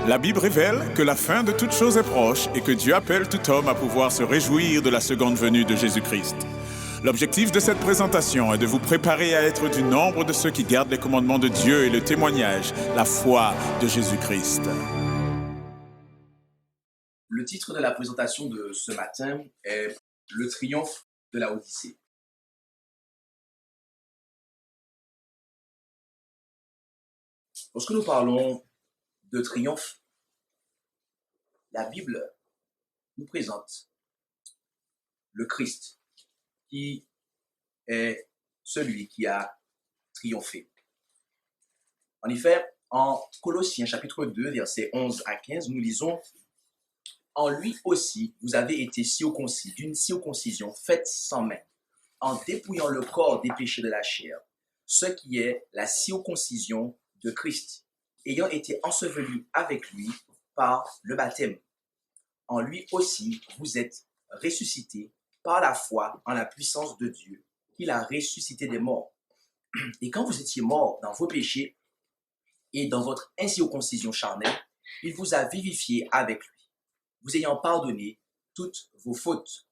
La Bible révèle que la fin de toute chose est proche et que Dieu appelle tout homme à pouvoir se réjouir de la seconde venue de Jésus-Christ. L'objectif de cette présentation est de vous préparer à être du nombre de ceux qui gardent les commandements de Dieu et le témoignage, la foi de Jésus-Christ. Le titre de la présentation de ce matin est « Le triomphe de la Odyssée ». Lorsque nous parlons de triomphe, la Bible nous présente le Christ qui est celui qui a triomphé. En effet, en Colossiens chapitre 2, versets 11 à 15, nous lisons « En lui aussi, vous avez été circoncis d'une circoncision faite sans main, en dépouillant le corps des péchés de la chair, ce qui est la circoncision de Christ, ayant été ensevelis avec lui par le baptême. En lui aussi, vous êtes ressuscités par la foi en la puissance de Dieu, qu'il a ressuscité des morts. Et quand vous étiez morts dans vos péchés et dans votre incirconcision charnelle, il vous a vivifiés avec lui, vous ayant pardonné toutes vos fautes.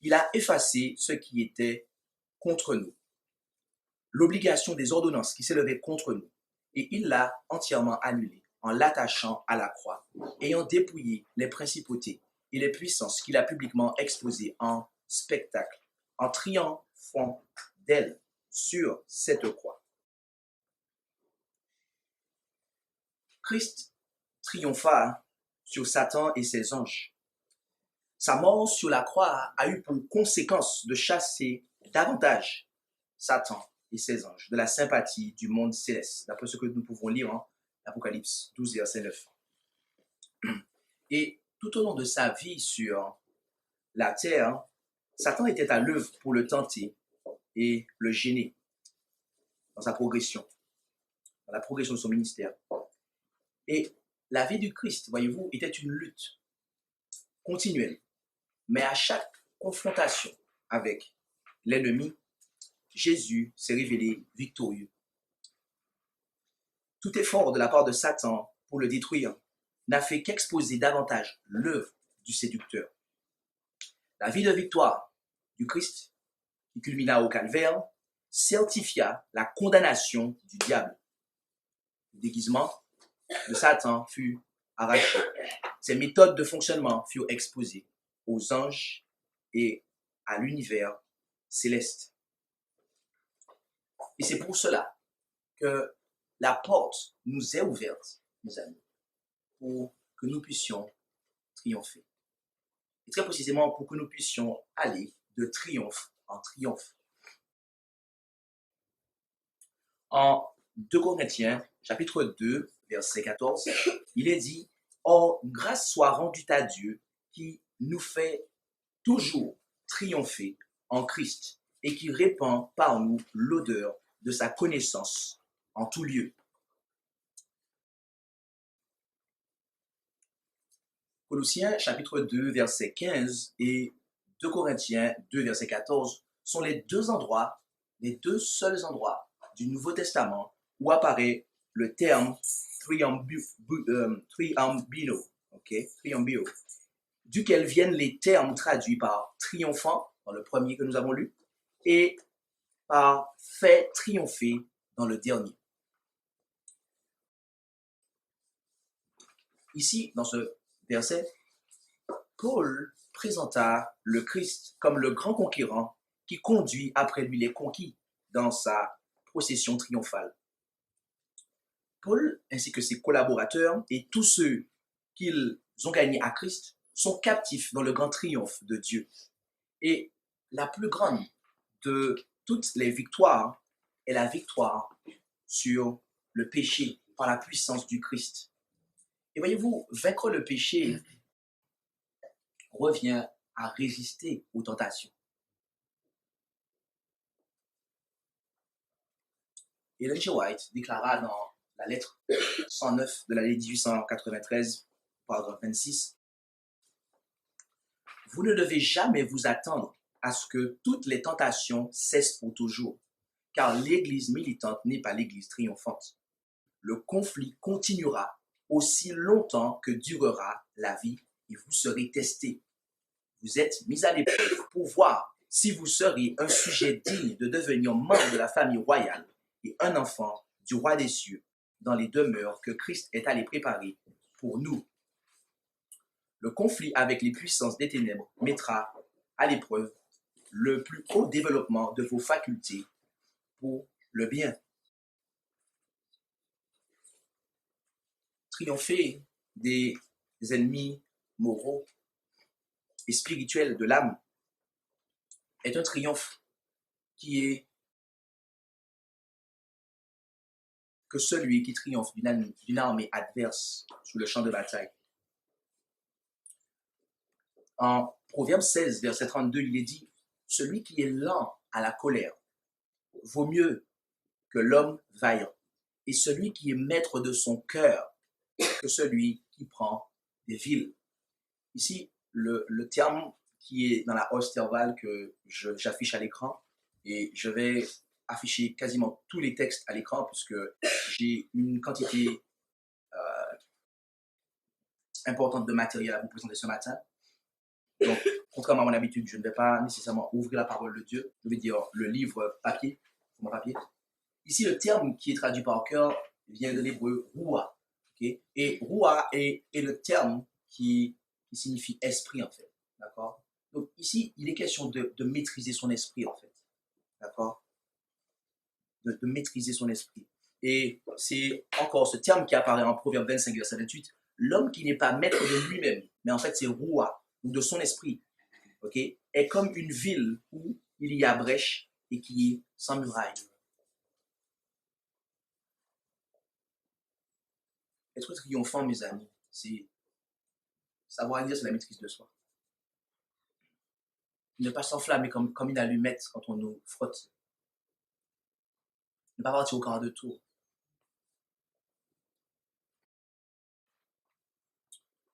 Il a effacé ce qui était contre nous, l'obligation des ordonnances qui s'élevaient contre nous, et il l'a entièrement annulé en l'attachant à la croix, ayant dépouillé les principautés et les puissances qu'il a publiquement exposées en spectacle, en triomphant d'elles sur cette croix. Christ triompha sur Satan et ses anges. Sa mort sur la croix a eu pour conséquence de chasser davantage Satan et ses anges de la sympathie du monde céleste, d'après ce que nous pouvons lire en Apocalypse 12, verset 9. Et tout au long de sa vie sur la terre, Satan était à l'œuvre pour le tenter et le gêner dans sa progression, dans la progression de son ministère. Et la vie du Christ, voyez-vous, était une lutte continuelle. Mais à chaque confrontation avec l'ennemi, Jésus s'est révélé victorieux. Tout effort de la part de Satan pour le détruire n'a fait qu'exposer davantage l'œuvre du séducteur. La vie de victoire du Christ, qui culmina au calvaire, certifia la condamnation du diable. Le déguisement de Satan fut arraché. Ses méthodes de fonctionnement furent exposées aux anges et à l'univers céleste. Et c'est pour cela que la porte nous est ouverte, mes amis, pour que nous puissions triompher. Et très précisément pour que nous puissions aller de triomphe en triomphe. En 2 Corinthiens, chapitre 2, verset 14, il est dit « Or, grâce soit rendue à Dieu qui nous fait toujours triompher en Christ et qui répand par nous l'odeur de sa connaissance en tout lieu. » Colossiens chapitre 2, verset 15 et 2 Corinthiens 2, verset 14 sont les deux seuls endroits du Nouveau Testament où apparaît le terme triambino, duquel viennent les termes traduits par triomphant dans le premier que nous avons lu et par fait triompher dans le dernier. Ici, dans ce verset, Paul présenta le Christ comme le grand conquérant qui conduit après lui les conquis dans sa procession triomphale. Paul, ainsi que ses collaborateurs et tous ceux qu'ils ont gagnés à Christ, sont captifs dans le grand triomphe de Dieu. Et la plus grande de toutes les victoires est la victoire sur le péché par la puissance du Christ. Et voyez-vous, vaincre le péché revient à résister aux tentations. Ellen G. White déclara dans la lettre 109 de l'année 1893, paragraphe 26, « Vous ne devez jamais vous attendre à ce que toutes les tentations cessent pour toujours, car l'Église militante n'est pas l'Église triomphante. Le conflit continuera aussi longtemps que durera la vie, et vous serez testés. Vous êtes mis à l'épreuve pour voir si vous serez un sujet digne de devenir membre de la famille royale et un enfant du roi des cieux dans les demeures que Christ est allé préparer pour nous. Le conflit avec les puissances des ténèbres mettra à l'épreuve le plus haut développement de vos facultés pour le bien. Triompher des ennemis moraux et spirituels de l'âme est un triomphe qui est que celui qui triomphe d'une armée adverse sur le champ de bataille. En Proverbe 16, verset 32, il est dit « Celui qui est lent à la colère vaut mieux que l'homme vaillant, et celui qui est maître de son cœur que celui qui prend des villes. » Ici, le terme qui est dans la Osterval que j'affiche à l'écran, et je vais afficher quasiment tous les textes à l'écran puisque j'ai une quantité importante de matériel à vous présenter ce matin. Donc, contrairement à mon habitude, je ne vais pas nécessairement ouvrir la parole de Dieu. Je vais dire le livre papier, mon papier. Ici, le terme qui est traduit par cœur vient de l'hébreu roua. Okay? Et roua est le terme qui signifie esprit, en fait. D'accord? Donc, ici, il est question de maîtriser son esprit, en fait. D'accord? De maîtriser son esprit. Et c'est encore ce terme qui apparaît en Proverbe 25, verset 28. L'homme qui n'est pas maître de lui-même, mais en fait, c'est roua, ou de son esprit, okay, est comme une ville où il y a brèche et qui est sans muraille. Être triomphant, mes amis, c'est savoir dire c'est la maîtrise de soi. Ne pas s'enflammer comme une allumette quand on nous frotte. Ne pas partir au quart de tour.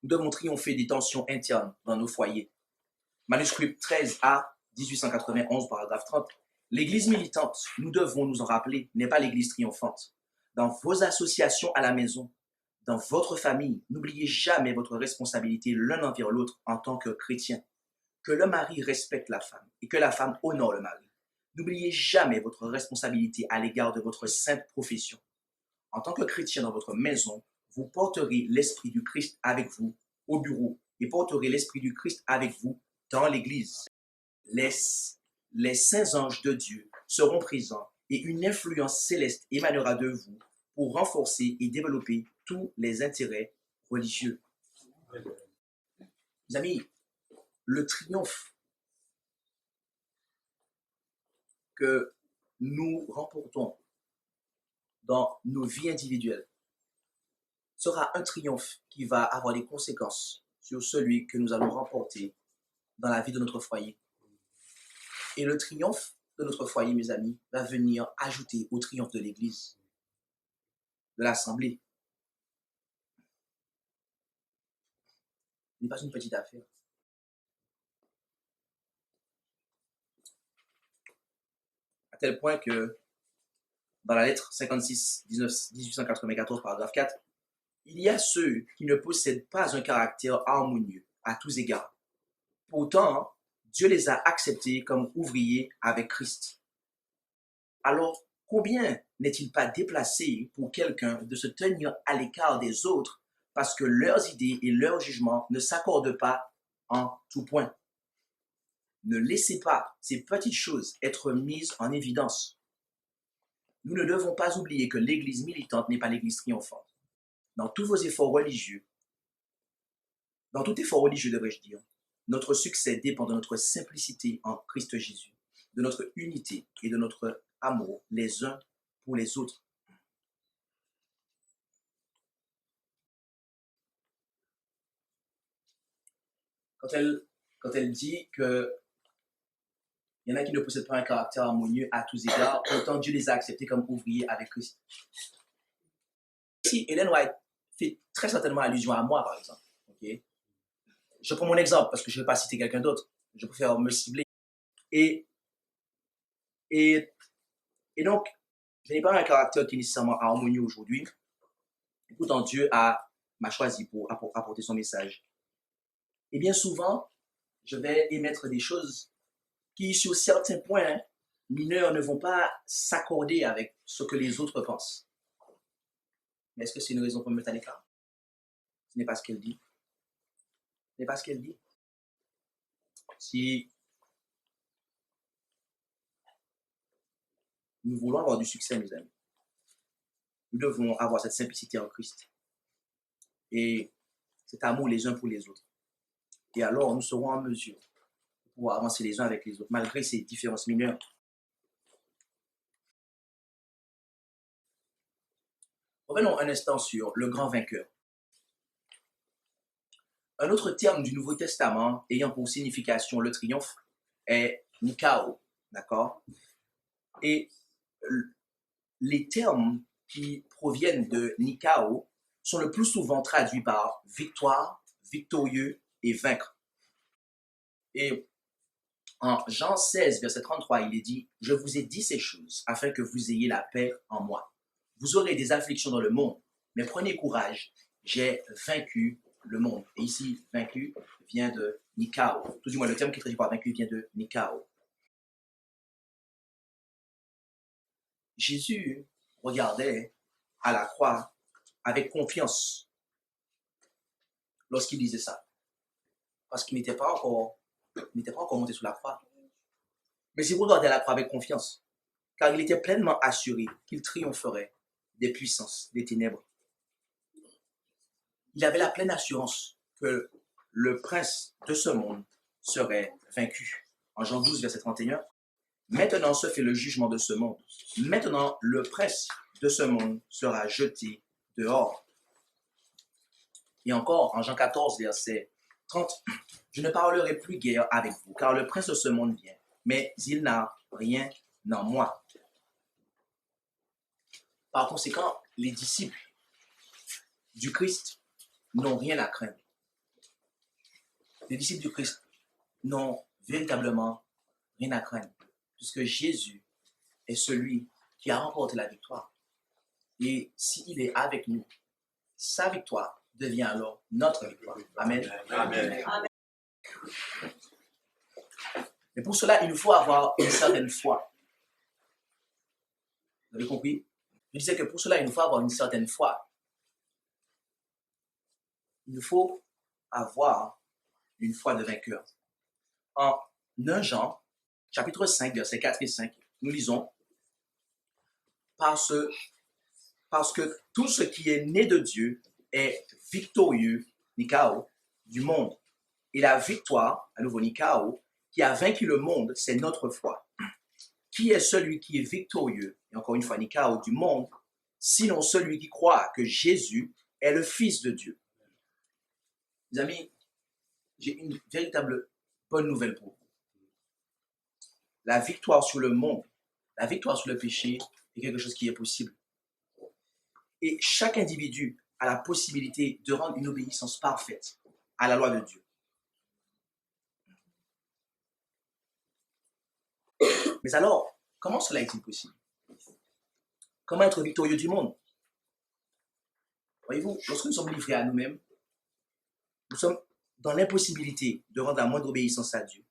Nous devons triompher des tensions internes dans nos foyers. Manuscrit 13A, 1891, paragraphe 30. L'Église militante, nous devons nous en rappeler, n'est pas l'Église triomphante. Dans vos associations à la maison, dans votre famille, n'oubliez jamais votre responsabilité l'un envers l'autre en tant que chrétien. Que le mari respecte la femme et que la femme honore le mari. N'oubliez jamais votre responsabilité à l'égard de votre sainte profession. En tant que chrétien dans votre maison, vous porterez l'Esprit du Christ avec vous au bureau et porterez l'Esprit du Christ avec vous dans l'Église. Les saints anges de Dieu seront présents et une influence céleste émanera de vous pour renforcer et développer tous les intérêts religieux. Mes amis, le triomphe que nous remportons dans nos vies individuelles sera un triomphe qui va avoir des conséquences sur celui que nous allons remporter dans la vie de notre foyer. Et le triomphe de notre foyer, mes amis, va venir ajouter au triomphe de l'Église, de l'Assemblée. Ce n'est pas une petite affaire. À tel point que dans la lettre 56, 1894, paragraphe 4, il y a ceux qui ne possèdent pas un caractère harmonieux à tous égards. Pourtant, Dieu les a acceptés comme ouvriers avec Christ. Alors, combien n'est-il pas déplacé pour quelqu'un de se tenir à l'écart des autres parce que leurs idées et leurs jugements ne s'accordent pas en tout point? Ne laissez pas ces petites choses être mises en évidence. Nous ne devons pas oublier que l'Église militante n'est pas l'Église triomphante. Dans tous vos efforts religieux, dans tout effort religieux, devrais-je dire, notre succès dépend de notre simplicité en Christ Jésus, de notre unité et de notre amour les uns pour les autres. Quand elle dit que il y en a qui ne possèdent pas un caractère harmonieux à tous égards, pourtant Dieu les a acceptés comme ouvriers avec Christ. Ici, Ellen White fait très certainement allusion à moi, par exemple. Okay? Je prends mon exemple parce que je ne vais pas citer quelqu'un d'autre. Je préfère me cibler. Et donc, je n'ai pas un caractère qui est nécessairement harmonieux aujourd'hui. Et pourtant, Dieu a m'a choisi pour apporter son message. Et bien souvent, je vais émettre des choses qui, sur certains points mineurs, ne vont pas s'accorder avec ce que les autres pensent. Mais est-ce que c'est une raison pour me mettre à l'écart? Ce n'est pas ce qu'elle dit. Ce n'est pas ce qu'elle dit. Si nous voulons avoir du succès, mes amis, nous devons avoir cette simplicité en Christ et cet amour les uns pour les autres. Et alors, nous serons en mesure de pouvoir avancer les uns avec les autres, malgré ces différences mineures. Revenons un instant sur le grand vainqueur. Un autre terme du Nouveau Testament ayant pour signification le triomphe est Nikao, d'accord? Et les termes qui proviennent de Nikao sont le plus souvent traduits par victoire, victorieux et vaincre. Et en Jean 16, verset 33, il est dit « Je vous ai dit ces choses afin que vous ayez la paix en moi. Vous aurez des afflictions dans le monde, mais prenez courage, j'ai vaincu le monde. » Et ici, vaincu vient de Nikao. Tout du moins, le terme qui est traduit par vaincu vient de Nikao. Jésus regardait à la croix avec confiance lorsqu'il disait ça. Parce qu'il n'était pas encore monté sur la croix. Mais il regardait à la croix avec confiance, car il était pleinement assuré qu'il triompherait des puissances, des ténèbres. Il avait la pleine assurance que le prince de ce monde serait vaincu. En Jean 12, verset 31, « Maintenant se fait le jugement de ce monde. Maintenant le prince de ce monde sera jeté dehors. » Et encore, en Jean 14, verset 30, « Je ne parlerai plus guère avec vous, car le prince de ce monde vient, mais il n'a rien en moi. » Par conséquent, les disciples du Christ n'ont rien à craindre. Les disciples du Christ n'ont véritablement rien à craindre, puisque Jésus est celui qui a remporté la victoire. Et s'il est avec nous, sa victoire devient alors notre victoire. Amen. Amen. Amen. Mais pour cela, il nous faut avoir une certaine foi. Vous avez compris? Je disais que pour cela, il nous faut avoir une certaine foi. Il nous faut avoir une foi de vainqueur. En 1 Jean, chapitre 5, versets 4 et 5, nous lisons « Parce que tout ce qui est né de Dieu est victorieux, Nikao, du monde. Et la victoire, à nouveau Nikao, qui a vaincu le monde, c'est notre foi. Qui est celui qui est victorieux, et encore une fois Nikao, du monde, sinon celui qui croit que Jésus est le Fils de Dieu. » Mes amis, j'ai une véritable bonne nouvelle pour vous. La victoire sur le monde, la victoire sur le péché est quelque chose qui est possible. Et chaque individu a la possibilité de rendre une obéissance parfaite à la loi de Dieu. Mais alors, comment cela est-il possible? Comment être victorieux du monde? Voyez-vous, lorsque nous sommes livrés à nous-mêmes, nous sommes dans l'impossibilité de rendre la moindre obéissance à Dieu.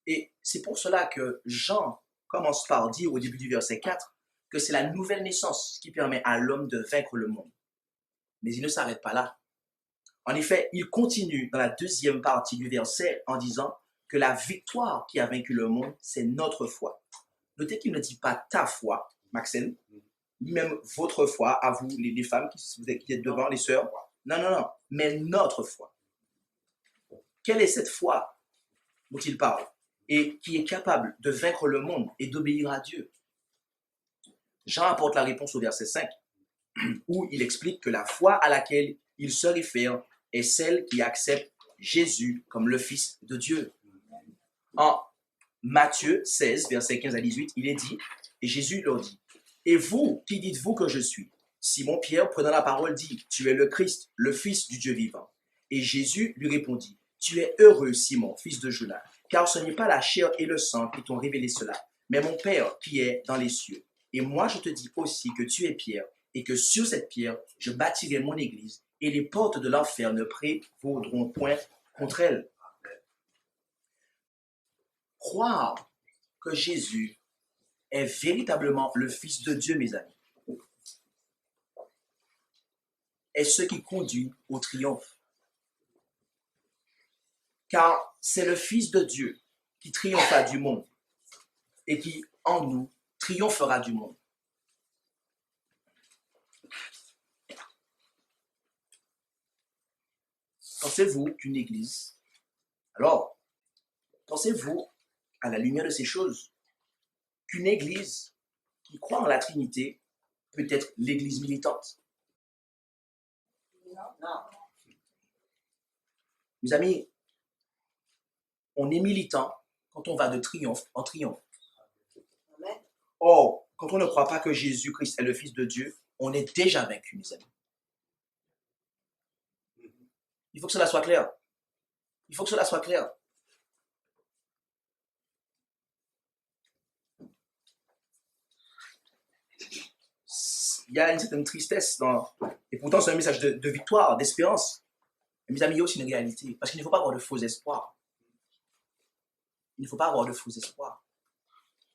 Et c'est pour cela que Jean commence par dire au début du verset 4 que c'est la nouvelle naissance qui permet à l'homme de vaincre le monde. Mais il ne s'arrête pas là. En effet, il continue dans la deuxième partie du verset en disant que la victoire qui a vaincu le monde, c'est notre foi. Notez qu'il ne dit pas ta foi, Maxime, ni même votre foi, à vous, les femmes qui êtes devant, les sœurs. Non, mais notre foi. Quelle est cette foi dont il parle et qui est capable de vaincre le monde et d'obéir à Dieu? Jean apporte la réponse au verset 5, où il explique que la foi à laquelle il se réfère est celle qui accepte Jésus comme le Fils de Dieu. En Matthieu 16, versets 15 à 18, il est dit, et Jésus leur dit, « Et vous, qui dites-vous que je suis ?» Simon-Pierre, prenant la parole, dit, « Tu es le Christ, le Fils du Dieu vivant. » Et Jésus lui répondit, « Tu es heureux, Simon, fils de Jonas, car ce n'est pas la chair et le sang qui t'ont révélé cela, mais mon Père qui est dans les cieux. Et moi, je te dis aussi que tu es Pierre, et que sur cette pierre, je bâtirai mon église, et les portes de l'enfer ne prévaudront point contre elle. Croire que Jésus est véritablement le Fils de Dieu, mes amis, est ce qui conduit au triomphe. Car c'est le Fils de Dieu qui triompha du monde et qui, en nous, triomphera du monde. Pensez-vous qu'une église, alors, pensez-vous, à la lumière de ces choses, qu'une église qui croit en la Trinité peut être l'église militante? Non. Mes amis, on est militant quand on va de triomphe en triomphe. Amen. Or, quand on ne croit pas que Jésus-Christ est le Fils de Dieu, on est déjà vaincu, mes amis. Il faut que cela soit clair. Il faut que cela soit clair. Il y a une certaine tristesse et pourtant c'est un message de victoire, d'espérance. Mais mes amis, il y a aussi une réalité, parce qu'il ne faut pas avoir de faux espoirs. Il ne faut pas avoir de faux espoirs.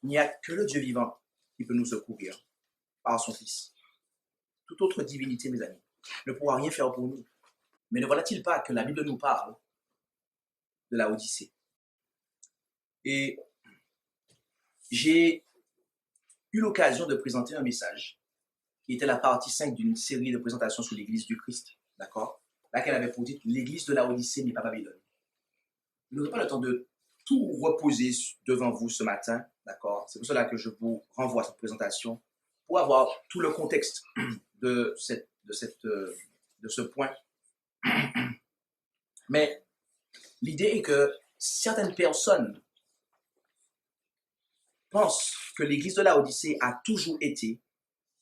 Il n'y a que le Dieu vivant qui peut nous secourir par son Fils. Toute autre divinité, mes amis, ne pourra rien faire pour nous. Mais ne voilà-t-il pas que la Bible nous parle de la Odyssée? Et j'ai eu l'occasion de présenter un message qui était la partie 5 d'une série de présentations sur l'Église du Christ, d'accord? Laquelle avait pour titre « L'Église de la Odyssée n'est pas Babylone ». Je n'aurai pas le temps de tout reposer devant vous ce matin, d'accord? C'est pour cela que je vous renvoie à cette présentation pour avoir tout le contexte de ce point. Mais l'idée est que certaines personnes pensent que l'Église de la Odyssée a toujours été,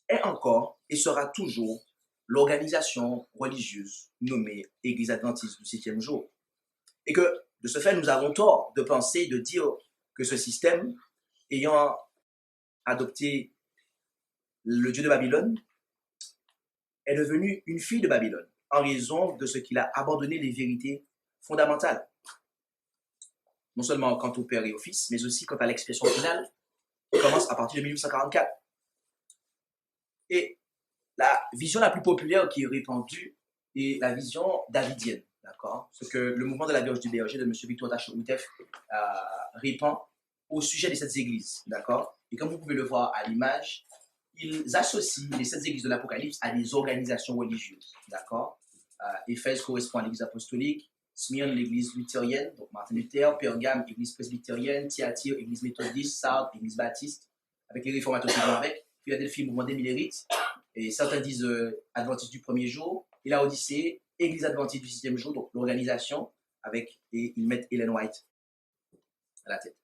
est encore et sera toujours l'organisation religieuse nommée Église adventiste du 7e jour. Et que, de ce fait, nous avons tort de penser, de dire que ce système, ayant adopté le Dieu de Babylone, est devenu une fille de Babylone, en raison de ce qu'il a abandonné les vérités fondamentales. Non seulement quant au Père et au Fils, mais aussi quant à l'expression finale, qui commence à partir de 1844. Et la vision la plus populaire qui est répandue est la vision davidienne, d'accord? Ce que le mouvement de la Vierge du Berger de M. Victor Tacheroutef répand au sujet des 7 églises, d'accord? Et comme vous pouvez le voir à l'image, ils associent les 7 églises de l'Apocalypse à des organisations religieuses, d'accord? Éphèse correspond à l'église apostolique, Smyrne, l'église luthérienne, donc Martin Luther, Pergame, église presbytérienne, Thyatire, église méthodiste, Sardes, église baptiste, avec les réformateurs qui vont avec, Philadelphie, mouvement des Millérites, et certains disent adventiste du premier jour, et la Odyssée, église adventiste du 6e jour, donc l'organisation, et ils mettent Ellen White à la tête.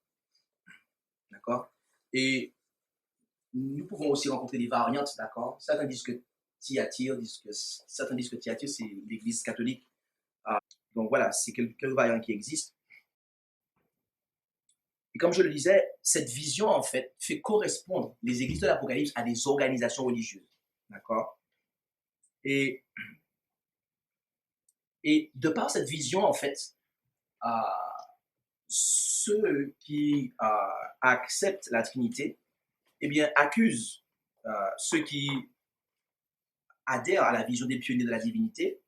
D'accord? Et nous pouvons aussi rencontrer des variantes, d'accord? Certains disent que Thyatire, c'est l'église catholique. Donc voilà, c'est quelques variantes qui existent. Et comme je le disais, cette vision, en fait, fait correspondre les églises de l'Apocalypse à des organisations religieuses. D'accord? Et de par cette vision, en fait, ceux qui acceptent la Trinité, eh bien, accusent ceux qui adhèrent à la vision des pionniers de la divinité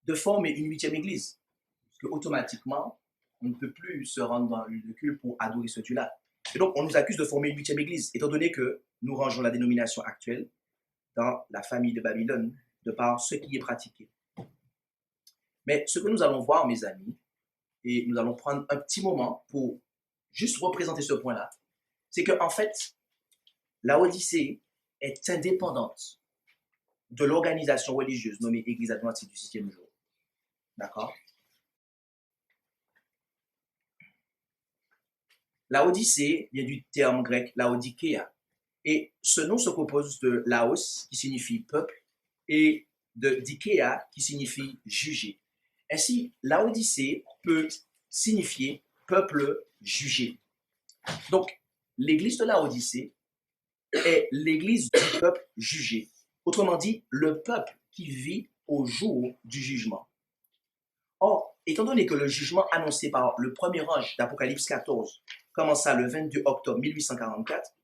de former une 8e église. Parce qu'automatiquement, on ne peut plus se rendre dans le culte pour adorer ce Dieu-là. Et donc, on nous accuse de former une 8e église, étant donné que nous rangeons la dénomination actuelle dans la famille de Babylone, de par ce qui est pratiqué. Mais ce que nous allons voir, mes amis, et nous allons prendre un petit moment pour juste représenter ce point-là, c'est qu'en fait, la Odyssée est indépendante de l'organisation religieuse nommée Église adventiste du 6e jour. D'accord? La Odyssée vient du terme grec laodicéa. Et ce nom se compose de laos, qui signifie peuple, et de dikéa, qui signifie juger. Ainsi, la Odyssée peut signifier peuple jugé. Donc, l'église de la Odyssée est l'église du peuple jugé. Autrement dit, le peuple qui vit au jour du jugement. Or, étant donné que le jugement annoncé par le premier ange d'Apocalypse 14 commença le 22 octobre 1844,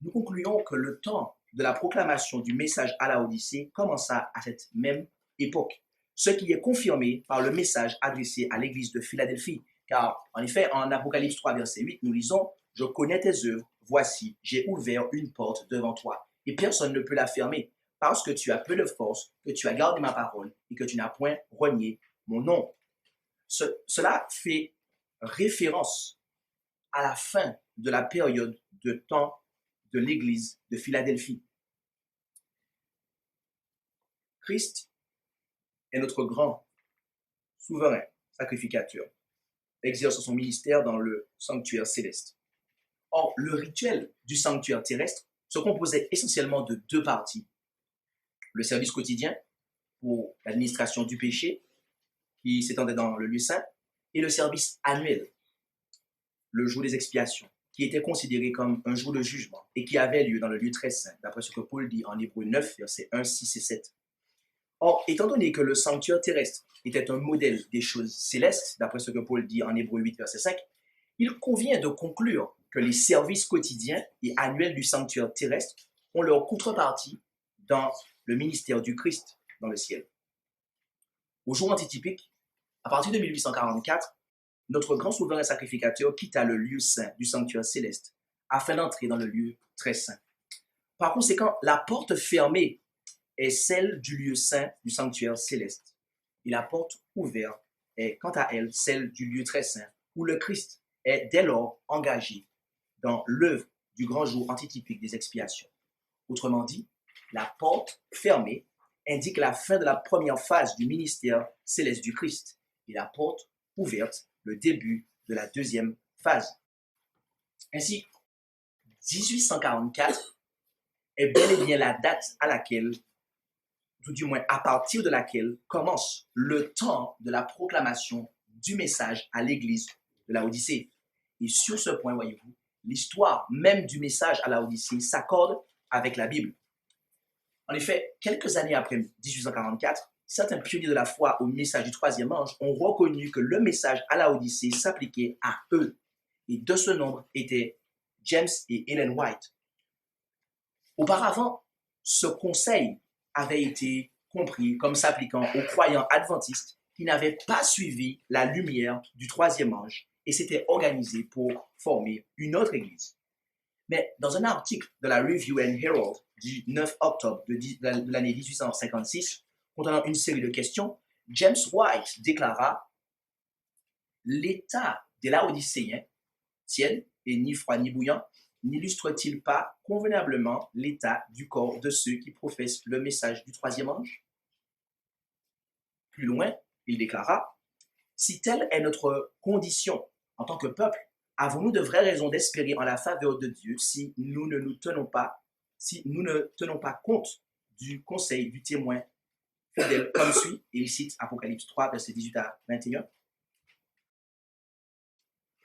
nous concluons que le temps de la proclamation du message à la Odyssée commença à cette même époque, ce qui est confirmé par le message adressé à l'église de Philadelphie. Car, en effet, en Apocalypse 3, verset 8, nous lisons « Je connais tes œuvres, voici, j'ai ouvert une porte devant toi, et personne ne peut la fermer, parce que tu as peu de force, que tu as gardé ma parole, et que tu n'as point renié mon nom. » Cela fait référence à la fin de la période de temps de l'église de Philadelphie. Christ est notre grand souverain sacrificateur, exerce son ministère dans le sanctuaire céleste. Or, le rituel du sanctuaire terrestre se composait essentiellement de deux parties. Le service quotidien pour l'administration du péché, qui s'étendait dans le lieu saint, et le service annuel, le jour des expiations, qui était considéré comme un jour de jugement et qui avait lieu dans le lieu très saint, d'après ce que Paul dit en Hébreux 9, versets 1, 6 et 7. Or, étant donné que le sanctuaire terrestre était un modèle des choses célestes, d'après ce que Paul dit en Hébreux 8, verset 5, il convient de conclure que les services quotidiens et annuels du sanctuaire terrestre ont leur contrepartie dans le ministère du Christ dans le ciel. Au jour antitypique, à partir de 1844, notre grand souverain sacrificateur quitta le lieu saint du sanctuaire céleste afin d'entrer dans le lieu très saint. Par conséquent, la porte fermée est celle du lieu saint du sanctuaire céleste. Et la porte ouverte est, quant à elle, celle du lieu très saint, où le Christ est dès lors engagé dans l'œuvre du grand jour antitypique des expiations. Autrement dit, la porte fermée indique la fin de la première phase du ministère céleste du Christ et la porte ouverte le début de la deuxième phase. Ainsi, 1844 est bel et bien la date à laquelle, tout du moins à partir de laquelle, commence le temps de la proclamation du message à l'église de la Odyssée. Et sur ce point, voyez-vous, l'histoire même du message à la Odyssée s'accorde avec la Bible. En effet, quelques années après 1844, certains pionniers de la foi au message du troisième ange ont reconnu que le message à la Odyssée s'appliquait à eux. Et de ce nombre étaient James et Ellen White. Auparavant, ce conseil avait été compris comme s'appliquant aux croyants adventistes qui n'avaient pas suivi la lumière du troisième ange et s'étaient organisés pour former une autre église. Mais dans un article de la Review and Herald du 9 octobre de l'année 1856, contenant une série de questions, James White déclara « L'état des Laodicéens, tiède et ni froid ni bouillant, n'illustre-t-il pas convenablement l'état du corps de ceux qui professent le message du troisième ange ?» Plus loin, il déclara « Si telle est notre condition en tant que peuple, avons-nous de vraies raisons d'espérer en la faveur de Dieu si nous ne tenons pas compte du conseil du témoin fidèle comme suit ?» Et il cite Apocalypse 3, versets 18 à 21.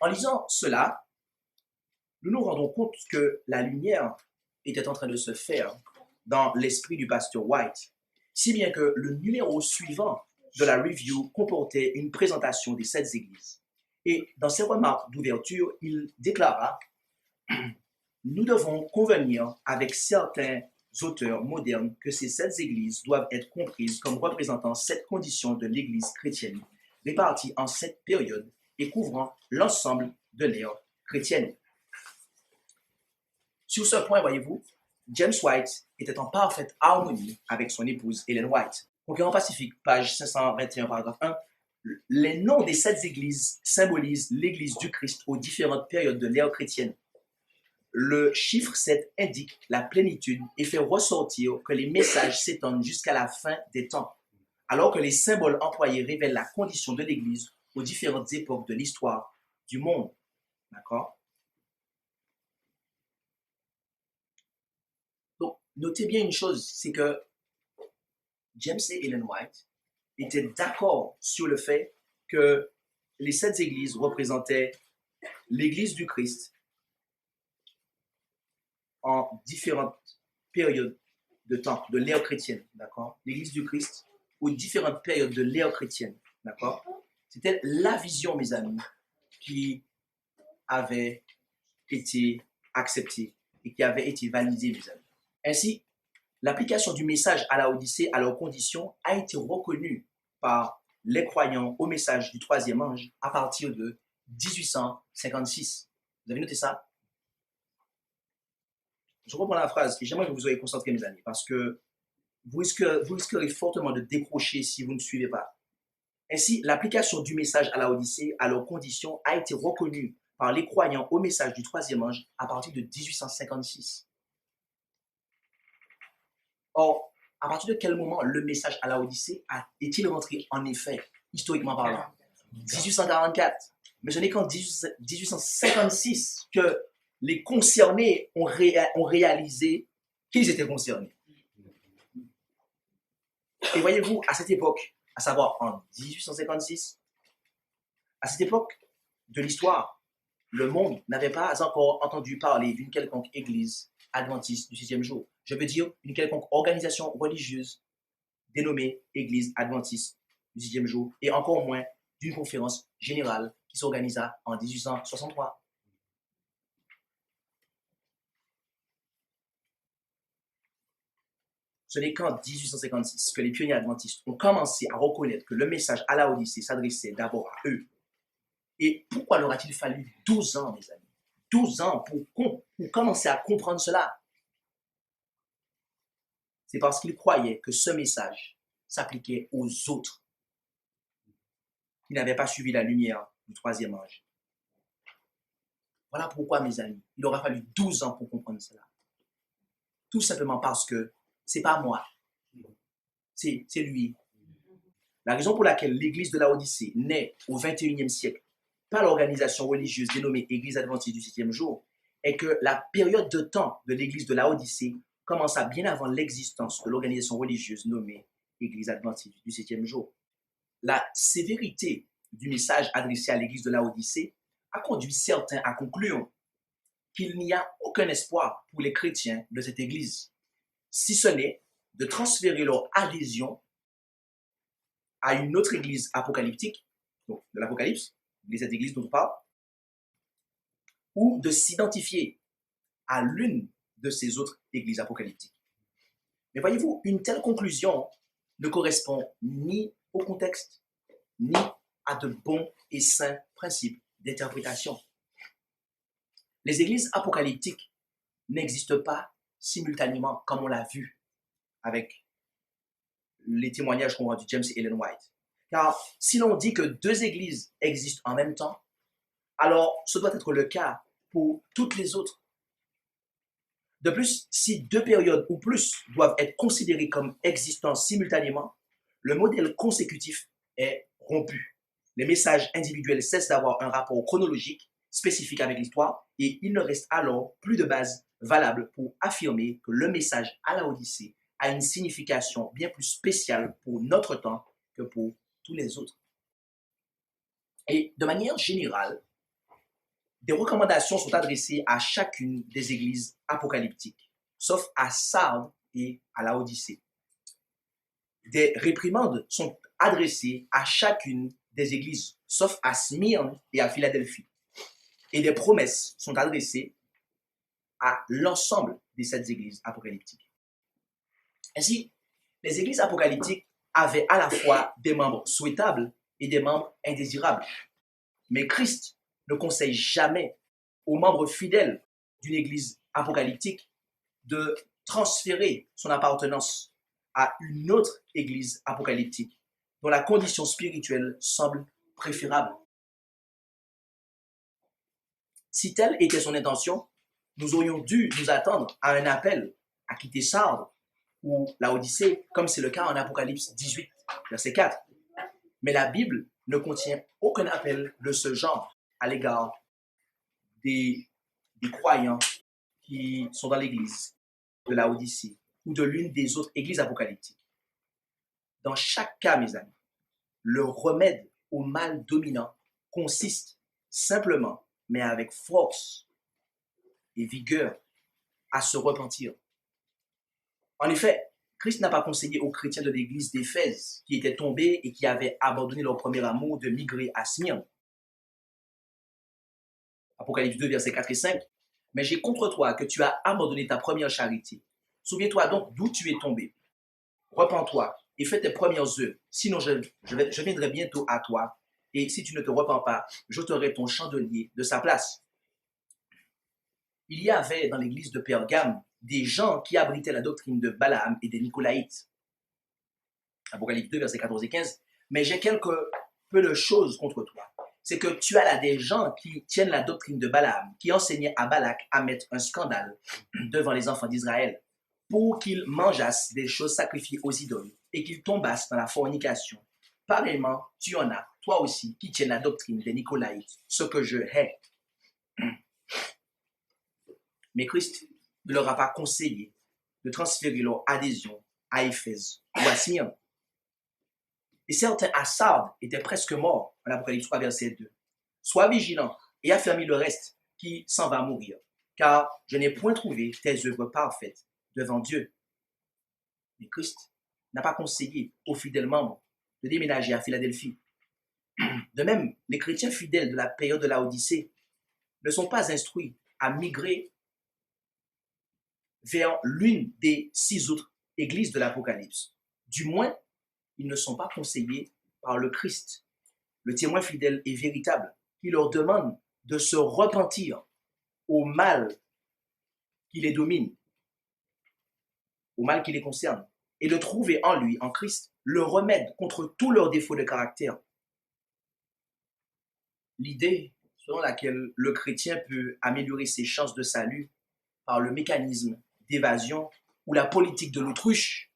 En lisant cela, nous nous rendons compte que la lumière était en train de se faire dans l'esprit du pasteur White, si bien que le numéro suivant de la review comportait une présentation des 7 églises. Et dans ses remarques d'ouverture, il déclara « Nous devons convenir avec certains auteurs modernes que ces 7 églises doivent être comprises comme représentant 7 conditions de l'église chrétienne, réparties en 7 périodes et couvrant l'ensemble de l'ère chrétienne. » Sur ce point, voyez-vous, James White était en parfaite harmonie avec son épouse Ellen White. Concurrent Pacifique, page 521, paragraphe 1, les noms des 7 églises symbolisent l'église du Christ aux différentes périodes de l'ère chrétienne. Le chiffre 7 indique la plénitude et fait ressortir que les messages s'étendent jusqu'à la fin des temps, alors que les symboles employés révèlent la condition de l'église aux différentes époques de l'histoire du monde. D'accord? Donc, notez bien une chose, c'est que James et Ellen White étaient d'accord sur le fait que les 7 églises représentaient l'église du Christ en différentes périodes de temps, de l'ère chrétienne, d'accord? L'église du Christ aux différentes périodes de l'ère chrétienne. D'accord? C'était la vision, mes amis, qui avait été acceptée et qui avait été validée, mes amis. Ainsi, l'application du message à la Odyssée à leurs conditions a été reconnue par les croyants au message du troisième ange à partir de 1856. Vous avez noté ça? Je reprends la phrase et j'aimerais que vous soyez concentrés, mes amis, parce que vous risquerez fortement de décrocher si vous ne suivez pas. Ainsi, l'application du message à la Odyssée à leurs conditions a été reconnue par les croyants au message du troisième ange à partir de 1856. Or, à partir de quel moment le message à la Odyssée est-il rentré en effet, historiquement parlant? 1844. Mais ce n'est qu'en 1856 que les concernés ont réalisé qu'ils étaient concernés. Et voyez-vous, à cette époque, à savoir en 1856, à cette époque de l'histoire, le monde n'avait pas encore entendu parler d'une quelconque église adventiste du sixième jour. Je veux dire une quelconque organisation religieuse dénommée Église adventiste du sixième jour, et encore moins d'une conférence générale qui s'organisa en 1863. Ce n'est qu'en 1856 que les pionniers adventistes ont commencé à reconnaître que le message à la Odyssée s'adressait d'abord à eux. Et pourquoi leur a-t-il fallu 12 ans, mes amis? 12 ans pour commencer à comprendre cela. C'est parce qu'ils croyaient que ce message s'appliquait aux autres qui n'avaient pas suivi la lumière du troisième ange. Voilà pourquoi, mes amis, il aura fallu 12 ans pour comprendre cela. Tout simplement parce que c'est pas moi, c'est lui. La raison pour laquelle l'église de la Odyssée naît au XXIe siècle par l'organisation religieuse dénommée Église adventiste du septième jour est que la période de temps de l'église de la Odyssée commença bien avant l'existence de l'organisation religieuse nommée Église adventiste du septième jour. La sévérité du message adressé à l'église de la Odyssée a conduit certains à conclure qu'il n'y a aucun espoir pour les chrétiens de cette église, si ce n'est de transférer leur adhésion à une autre église apocalyptique, donc de l'Apocalypse, cette église dont on parle, ou de s'identifier à l'une de ces autres églises apocalyptiques. Mais voyez-vous, une telle conclusion ne correspond ni au contexte, ni à de bons et sains principes d'interprétation. Les églises apocalyptiques n'existent pas simultanément, comme on l'a vu avec les témoignages qu'on voit du James et Ellen White. Car si l'on dit que deux églises existent en même temps, alors ce doit être le cas pour toutes les autres. De plus, si deux périodes ou plus doivent être considérées comme existant simultanément, le modèle consécutif est rompu. Les messages individuels cessent d'avoir un rapport chronologique spécifique avec l'histoire et il ne reste alors plus de base valable pour affirmer que le message à la Odyssée a une signification bien plus spéciale pour notre temps que pour tous les autres. Et de manière générale, des recommandations sont adressées à chacune des églises apocalyptiques, sauf à Sardes et à la Odyssée. Des réprimandes sont adressées à chacune des églises, sauf à Smyrne et à Philadelphie. Et des promesses sont adressées à l'ensemble des 7 églises apocalyptiques. Ainsi, les églises apocalyptiques avaient à la fois des membres souhaitables et des membres indésirables. Mais Christ ne conseille jamais aux membres fidèles d'une église apocalyptique de transférer son appartenance à une autre église apocalyptique dont la condition spirituelle semble préférable. Si telle était son intention, nous aurions dû nous attendre à un appel à quitter Sardes ou la Odyssée, comme c'est le cas en Apocalypse 18, verset 4. Mais la Bible ne contient aucun appel de ce genre à l'égard des croyants qui sont dans l'église de la Odyssée ou de l'une des autres églises apocalyptiques. Dans chaque cas, mes amis, le remède au mal dominant consiste simplement, mais avec force et vigueur, à se repentir. En effet, Christ n'a pas conseillé aux chrétiens de l'église d'Éphèse, qui étaient tombés et qui avaient abandonné leur premier amour, de migrer à Smyrne. Apocalypse 2, versets 4 et 5. Mais j'ai contre toi que tu as abandonné ta première charité. Souviens-toi donc d'où tu es tombé. Repens-toi et fais tes premières œuvres. Sinon, je viendrai bientôt à toi. Et si tu ne te repens pas, j'ôterai ton chandelier de sa place. Il y avait dans l'église de Pergame des gens qui abritaient la doctrine de Balaam et des Nicolaïtes. Apocalypse 2, versets 14 et 15. Mais j'ai quelque peu de choses contre toi. C'est que tu as là des gens qui tiennent la doctrine de Balaam, qui enseignaient à Balak à mettre un scandale devant les enfants d'Israël pour qu'ils mangeassent des choses sacrifiées aux idoles et qu'ils tombassent dans la fornication. Pareillement, tu en as, toi aussi, qui tiennent la doctrine des Nicolaïtes, ce que je hais. Mais Christ ne leur a pas conseillé de transférer leur adhésion à Éphèse ou à Smyrne. Et certains à Sardes étaient presque morts, en Apocalypse 3, verset 2. Sois vigilant et affermis le reste qui s'en va mourir, car je n'ai point trouvé tes œuvres parfaites devant Dieu. Mais Christ n'a pas conseillé aux fidèles membres de déménager à Philadelphie. De même, les chrétiens fidèles de la période de Laodicée ne sont pas instruits à migrer vers l'une des 6 autres églises de l'Apocalypse. Du moins, ils ne sont pas conseillés par le Christ, le témoin fidèle et véritable, qui leur demande de se repentir au mal qui les domine, au mal qui les concerne, et de trouver en lui, en Christ, le remède contre tous leurs défauts de caractère. L'idée selon laquelle le chrétien peut améliorer ses chances de salut par le mécanisme d'évasion ou la politique de l'autruche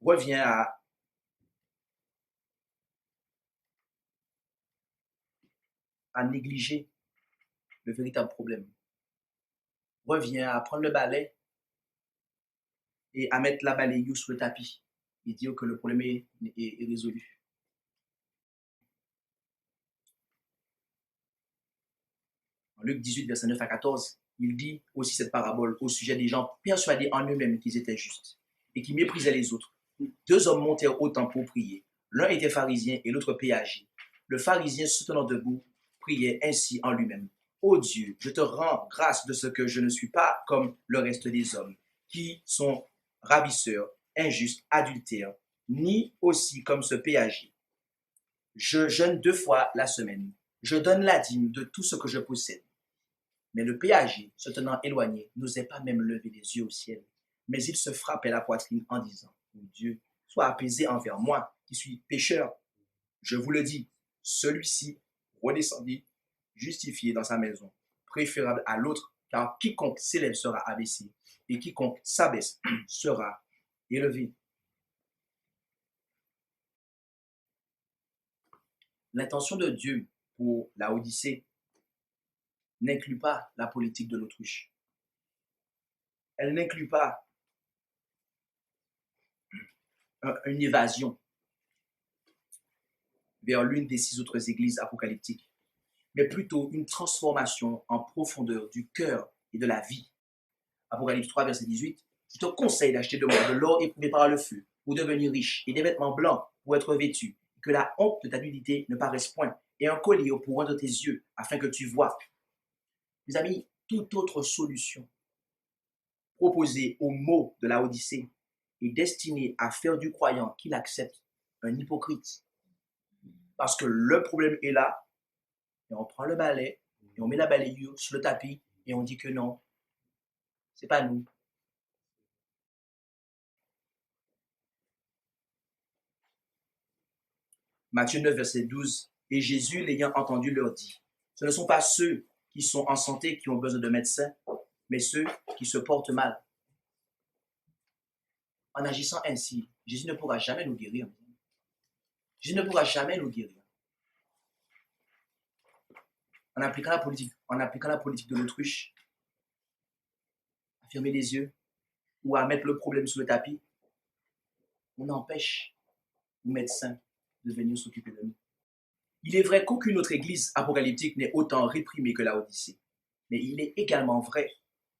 revient à négliger le véritable problème, revient à prendre le balai et à mettre la balayeuse sur le tapis et dire que le problème est résolu. En Luc 18, verset 9 à 14, il dit aussi cette parabole au sujet des gens persuadés en eux-mêmes qu'ils étaient justes et qui méprisaient les autres. 2 hommes montèrent au temple pour prier. L'un était pharisien et l'autre péagier. Le pharisien, se tenant debout, priait ainsi en lui-même. Ô Dieu, je te rends grâce de ce que je ne suis pas comme le reste des hommes, qui sont ravisseurs, injustes, adultères, ni aussi comme ce péagier. Je jeûne 2 fois la semaine. Je donne la dîme de tout ce que je possède. Mais le péagier, se tenant éloigné, n'osait pas même lever les yeux au ciel. Mais il se frappait la poitrine en disant, ô Dieu, sois apaisé envers moi, qui suis pécheur. Je vous le dis, celui-ci redescendit, justifié dans sa maison, préférable à l'autre, car quiconque s'élève sera abaissé, et quiconque s'abaisse sera élevé. L'intention de Dieu pour la Odyssée n'inclut pas la politique de l'autruche. Elle n'inclut pas une évasion vers l'une des 6 autres églises apocalyptiques, mais plutôt une transformation en profondeur du cœur et de la vie. Apocalypse 3, verset 18, « Je te conseille d'acheter de moi de l'or éprouvé par le feu pour devenir riche et des vêtements blancs pour être vêtu, et que la honte de ta nudité ne paraisse point, et un collier au point de tes yeux, afin que tu vois. » Mes amis, toute autre solution proposée aux maux de la Odyssée est destinée à faire du croyant qu'il accepte un hypocrite. Parce que le problème est là, et on prend le balai, et on met la balayure sur le tapis, et on dit que non, c'est pas nous. Matthieu 9, verset 12, « Et Jésus, l'ayant entendu, leur dit, ce ne sont pas ceux qui sont en santé qui ont besoin de médecins, mais ceux qui se portent mal. » En agissant ainsi, Jésus ne pourra jamais nous guérir. Jésus ne pourra jamais nous guérir. En appliquant la politique de l'autruche, à fermer les yeux ou à mettre le problème sous le tapis, on empêche les médecins de venir s'occuper de nous. Il est vrai qu'aucune autre église apocalyptique n'est autant réprimée que la Odyssée, mais il est également vrai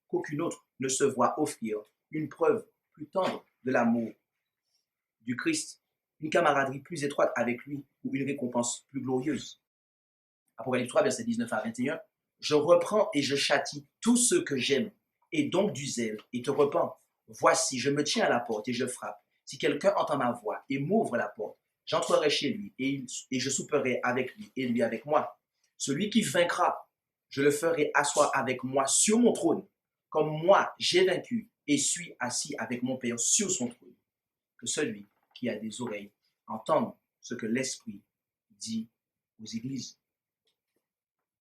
qu'aucune autre ne se voit offrir une preuve plus tendre de l'amour du Christ, une camaraderie plus étroite avec lui ou une récompense plus glorieuse. Apocalypse 3, versets 19 à 21. Je reprends et je châtie tous ceux que j'aime, et donc du zèle, et te repens. Voici, je me tiens à la porte et je frappe. Si quelqu'un entend ma voix et m'ouvre la porte, j'entrerai chez lui et je souperai avec lui et lui avec moi. Celui qui vaincra, je le ferai asseoir avec moi sur mon trône, comme moi j'ai vaincu et suis assis avec mon Père sur son trône. Que celui qui a des oreilles entende ce que l'Esprit dit aux églises.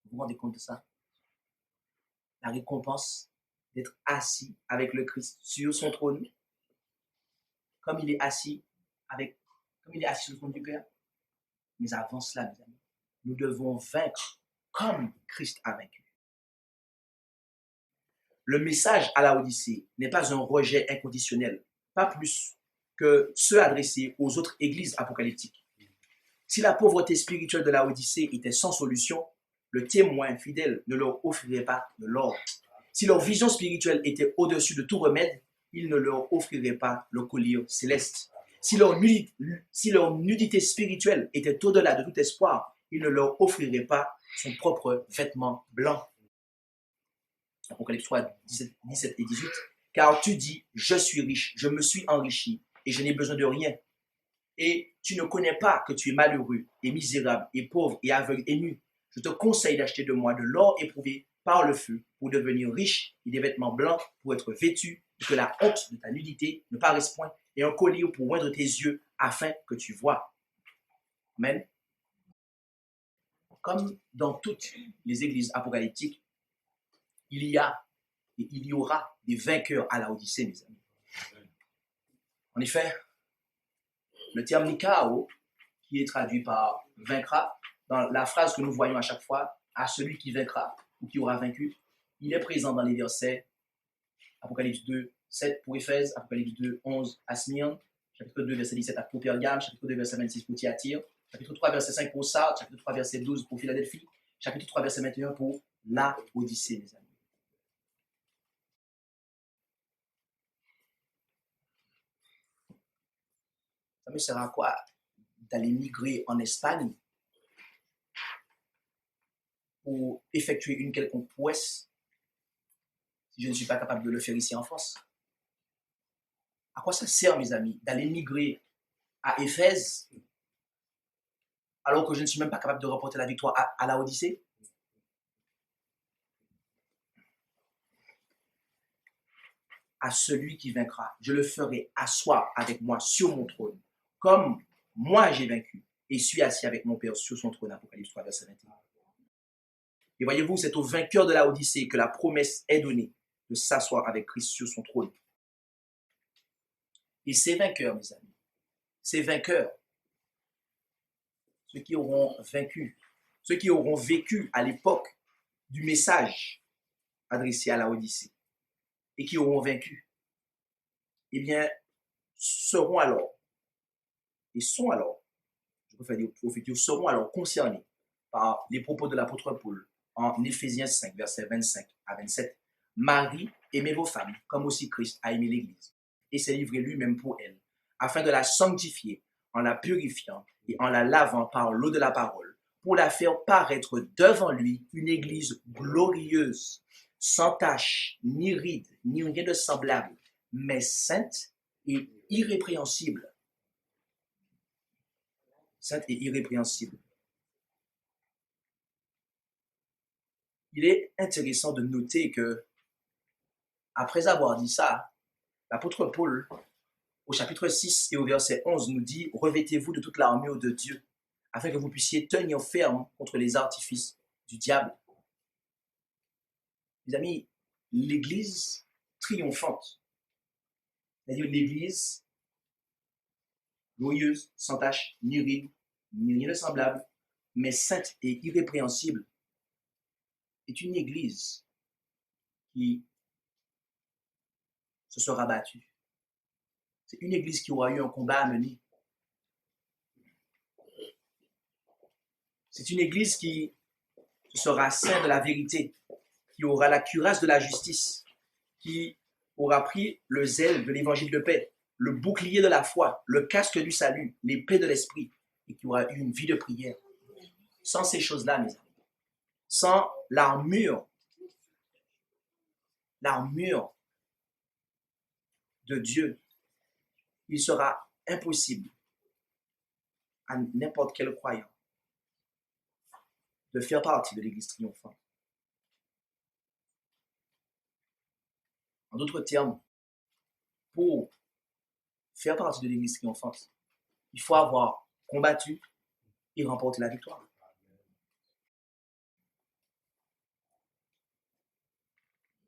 Vous vous rendez compte de ça? La récompense d'être assis avec le Christ sur son trône, comme il est assis sur le trône du Père. Mais avant cela, mes amis, nous devons vaincre comme Christ a vaincu. Le message à la Odyssée n'est pas un rejet inconditionnel, pas plus que ceux adressés aux autres églises apocalyptiques. Si la pauvreté spirituelle de la Odyssée était sans solution, le témoin fidèle ne leur offrirait pas de l'or. Si leur vision spirituelle était au-dessus de tout remède, il ne leur offrirait pas le collier céleste. Si leur nudité spirituelle était au-delà de tout espoir, il ne leur offrirait pas son propre vêtement blanc. Apocalypse 3, 17 et 18. Car tu dis, je suis riche, je me suis enrichi et je n'ai besoin de rien. Et tu ne connais pas que tu es malheureux et misérable et pauvre et aveugle et nu. Je te conseille d'acheter de moi de l'or éprouvé par le feu pour devenir riche et des vêtements blancs pour être vêtu et que la honte de ta nudité ne paraisse point et un collier pour oindre tes yeux afin que tu vois. Amen. Comme dans toutes les églises apocalyptiques, il y a et il y aura des vainqueurs à la Odyssée, mes amis. En effet, le terme Nikao, qui est traduit par vaincra, dans la phrase que nous voyons à chaque fois, à celui qui vaincra ou qui aura vaincu, il est présent dans les versets Apocalypse 2, 7 pour Éphèse, Apocalypse 2, 11 à Smyrne, chapitre 2, verset 17 pour Pergame, chapitre 2, verset 26 pour Thyatire, chapitre 3, verset 5 pour Sardes, chapitre 3, verset 12 pour Philadelphie, chapitre 3, verset 21 pour la Odyssée, mes amis. Ça me sert à quoi d'aller migrer en Espagne pour effectuer une quelconque prouesse si je ne suis pas capable de le faire ici en France? À quoi ça sert, mes amis, d'aller migrer à Éphèse alors que je ne suis même pas capable de remporter la victoire à la Odyssée? À celui qui vaincra, je le ferai asseoir avec moi sur mon trône, comme moi j'ai vaincu et suis assis avec mon Père sur son trône. Apocalypse 3, verset 21. Et voyez-vous, c'est au vainqueur de la Odyssée que la promesse est donnée de s'asseoir avec Christ sur son trône. Et ces vainqueurs, mes amis, ces vainqueurs, ceux qui auront vaincu, ceux qui auront vécu à l'époque du message adressé à la Odyssée et qui auront vaincu, eh bien, seront alors, et sont alors, je préfère dire au futur, seront alors concernés par les propos de l'apôtre Paul en Éphésiens 5, versets 25 à 27. Marie, aimez vos femmes, comme aussi Christ a aimé l'Église, et s'est livré lui-même pour elle, afin de la sanctifier en la purifiant et en la lavant par l'eau de la parole, pour la faire paraître devant lui une Église glorieuse, sans tache, ni ride, ni rien de semblable, mais sainte et irrépréhensible. Sainte et irrépréhensible. Il est intéressant de noter que, après avoir dit ça, l'apôtre Paul, au chapitre 6 et au verset 11, nous dit « Revêtez-vous de toute l'armure de Dieu, afin que vous puissiez tenir ferme contre les artifices du diable. » Mes amis, l'Église triomphante, c'est-à-dire l'Église glorieuse, sans tache, ni ride, ni rien de semblable, mais sainte et irrépréhensible, est une Église qui se sera battue. C'est une Église qui aura eu un combat à mener. C'est une Église qui sera sainte de la vérité, qui aura la cuirasse de la justice, qui aura pris le zèle de l'évangile de paix, le bouclier de la foi, le casque du salut, l'épée de l'esprit, et qui aura eu une vie de prière. Sans ces choses-là, mes amis, sans l'armure de Dieu, il sera impossible à n'importe quel croyant de faire partie de l'Église triomphante. En d'autres termes, pour faire partie de l'Église triomphante, il faut avoir combattu et remporté la victoire.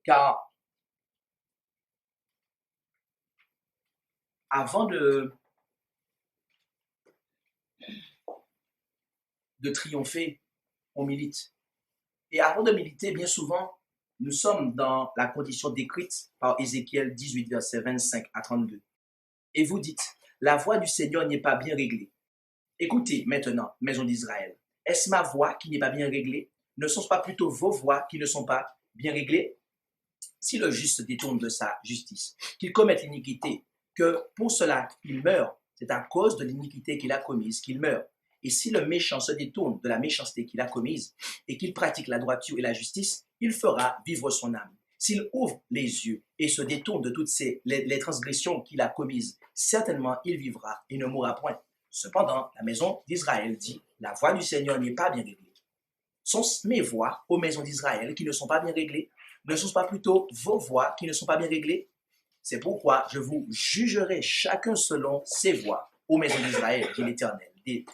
Car avant de triompher, on milite. Et avant de militer, bien souvent, nous sommes dans la condition décrite par Ézéchiel 18, versets 25 à 32. Et vous dites, la voix du Seigneur n'est pas bien réglée. Écoutez maintenant, maison d'Israël, est-ce ma voix qui n'est pas bien réglée? Ne sont-ce pas plutôt vos voix qui ne sont pas bien réglées? Si le juste se détourne de sa justice, qu'il commette l'iniquité, que pour cela il meurt, c'est à cause de l'iniquité qu'il a commise qu'il meurt. Et si le méchant se détourne de la méchanceté qu'il a commise et qu'il pratique la droiture et la justice, il fera vivre son âme. S'il ouvre les yeux et se détourne de toutes les transgressions qu'il a commises, certainement il vivra et ne mourra point. Cependant, la maison d'Israël dit, la voix du Seigneur n'est pas bien réglée. Sont-ce mes voix, aux maisons d'Israël, qui ne sont pas bien réglées? Ne sont-ce pas plutôt vos voix qui ne sont pas bien réglées? C'est pourquoi je vous jugerai chacun selon ses voies, aux maisons d'Israël, dit l'Éternel, dit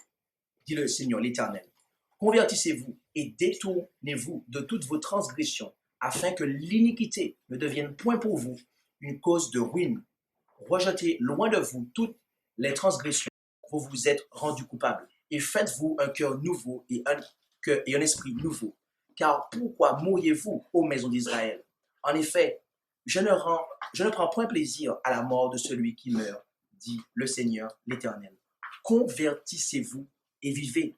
le Seigneur l'Éternel. Convertissez-vous et détournez-vous de toutes vos transgressions, afin que l'iniquité ne devienne point pour vous une cause de ruine. Rejetez loin de vous toutes les transgressions vous vous êtes rendus coupables, et faites-vous un cœur nouveau et un esprit nouveau. Car pourquoi mourriez-vous, ô maison d'Israël? En effet, je ne prends point plaisir à la mort de celui qui meurt, dit le Seigneur l'Éternel. Convertissez-vous et vivez.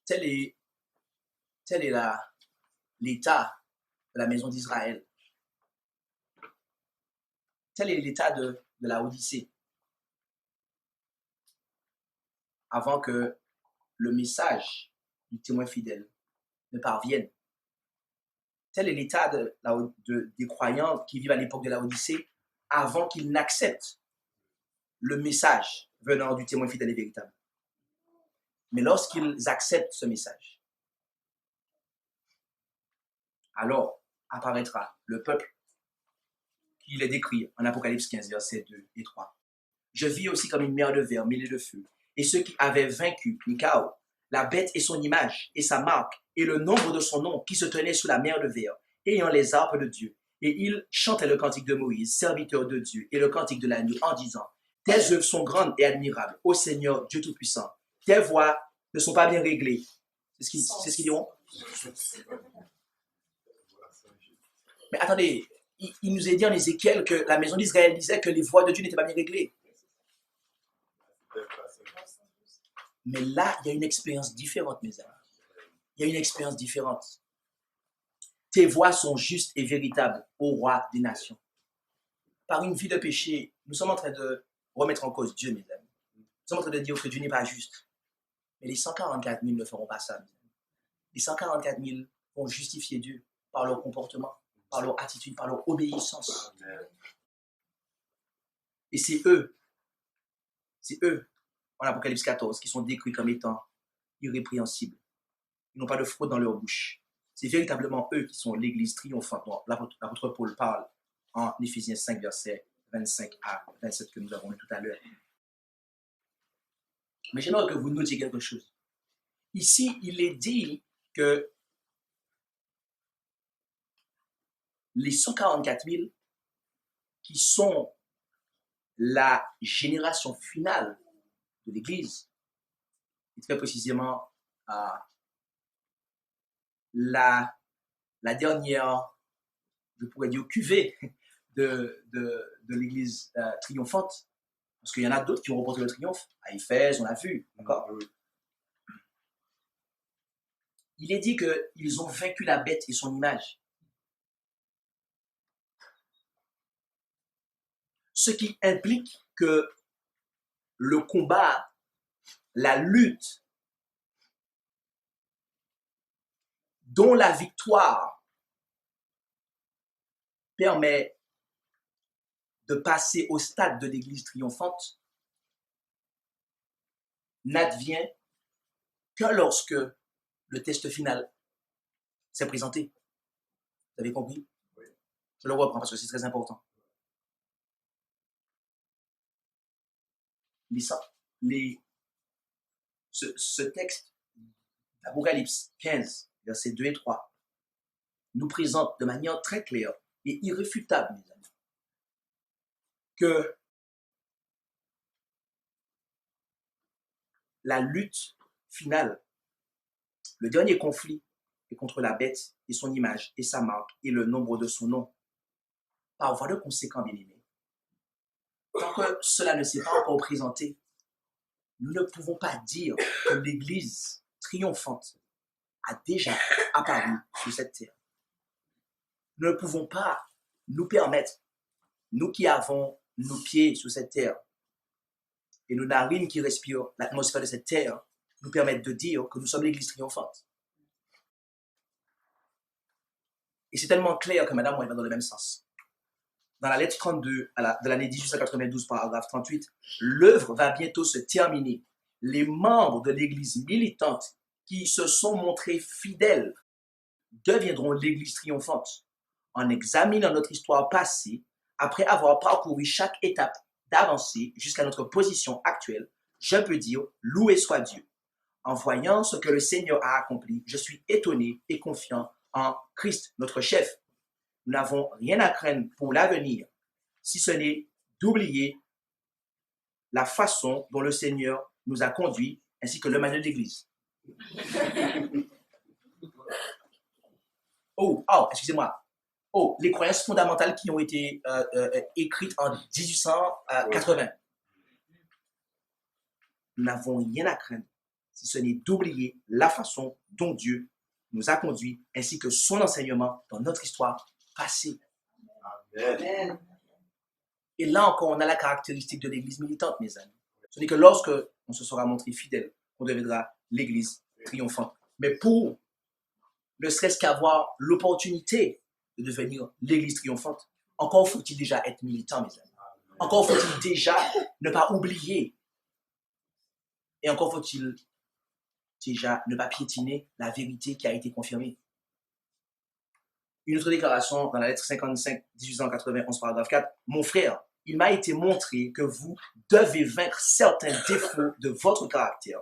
Tel est l'état de la maison d'Israël. Tel est l'état de la Odyssée. Avant que le message du témoin fidèle ne parvienne. Tel est l'état des croyants qui vivent à l'époque de la Odyssée avant qu'ils n'acceptent le message venant du témoin fidèle et véritable. Mais lorsqu'ils acceptent ce message, alors apparaîtra le peuple qui est décrit en Apocalypse 15, versets 2 et 3. Je vis aussi comme une mer de verre mêlée de feu, et ceux qui avaient vaincu Nikao, la bête et son image, et sa marque, et le nombre de son nom, qui se tenait sous la mer de verre, ayant les harpes de Dieu. Et ils chantaient le cantique de Moïse, serviteur de Dieu, et le cantique de l'agneau, en disant, tes œuvres sont grandes et admirables, ô Seigneur Dieu Tout-Puissant. Tes voix ne sont pas bien réglées. C'est ce qu'ils diront. Mais attendez, il nous est dit en Ézéchiel que la maison d'Israël disait que les voix de Dieu n'étaient pas bien réglées. Mais là, il y a une expérience différente, mes amis. Il y a une expérience différente. Tes voix sont justes et véritables, ô roi des nations. Par une vie de péché, nous sommes en train de remettre en cause Dieu, mes amis. Nous sommes en train de dire que Dieu n'est pas juste. Mais les 144 000 ne feront pas ça, mes amis. Les 144 000 vont justifier Dieu par leur comportement, par leur attitude, par leur obéissance. Et c'est eux, en Apocalypse 14, qui sont décrits comme étant irrépréhensibles. Ils n'ont pas de fraude dans leur bouche. C'est véritablement eux qui sont l'église triomphante dont l'apôtre Paul parle en Éphésiens 5, versets 25 à 27 que nous avons lu tout à l'heure. Mais j'aimerais que vous notiez quelque chose. Ici, il est dit que les 144 000 qui sont la génération finale de l'Église, et très précisément la dernière, je pourrais dire, cuvée de l'Église triomphante, parce qu'il y en a d'autres qui ont remporté le triomphe. À Éphèse, on l'a vu, d'accord? il est dit qu'ils ont vaincu la bête et son image. Ce qui implique que le combat, la lutte, dont la victoire permet de passer au stade de l'Église triomphante, n'advient que lorsque le test final s'est présenté. Vous avez compris? Oui. Je le reprends parce que c'est très important. Ce texte d'Apocalypse 15, versets 2 et 3, nous présente de manière très claire et irréfutable, mes amis, que la lutte finale, le dernier conflit est contre la bête et son image et sa marque et le nombre de son nom. Par voie de conséquent, bien aimé, tant que cela ne s'est pas encore présenté, nous ne pouvons pas dire que l'Église triomphante a déjà apparu sur cette terre. Nous ne pouvons pas nous permettre, nous qui avons nos pieds sur cette terre et nos narines qui respirent l'atmosphère de cette terre, nous permettre de dire que nous sommes l'Église triomphante. Et c'est tellement clair que Madame, on va dans le même sens. Dans la lettre 32 de l'année 1892, paragraphe 38, l'œuvre va bientôt se terminer. Les membres de l'Église militante qui se sont montrés fidèles deviendront l'Église triomphante. En examinant notre histoire passée, après avoir parcouru chaque étape d'avancée jusqu'à notre position actuelle, je peux dire « Loué soit Dieu ». En voyant ce que le Seigneur a accompli, je suis étonné et confiant en Christ, notre chef. Nous n'avons rien à craindre pour l'avenir, si ce n'est d'oublier la façon dont le Seigneur nous a conduits, ainsi que le manuel d'Église. Excusez-moi. Les croyances fondamentales qui ont été écrites en 1880. Nous n'avons rien à craindre, si ce n'est d'oublier la façon dont Dieu nous a conduits, ainsi que son enseignement dans notre histoire passée. Amen. Et là encore, on a la caractéristique de l'Église militante, mes amis. Ce n'est que lorsque on se sera montré fidèle qu'on deviendra l'Église triomphante. Mais pour ne serait-ce qu'avoir l'opportunité de devenir l'Église triomphante, encore faut-il déjà être militant, mes amis. Encore faut-il déjà ne pas oublier. Et encore faut-il déjà ne pas piétiner la vérité qui a été confirmée. Une autre déclaration dans la lettre 55, 1891, paragraphe 4. Mon frère, il m'a été montré que vous devez vaincre certains défauts de votre caractère.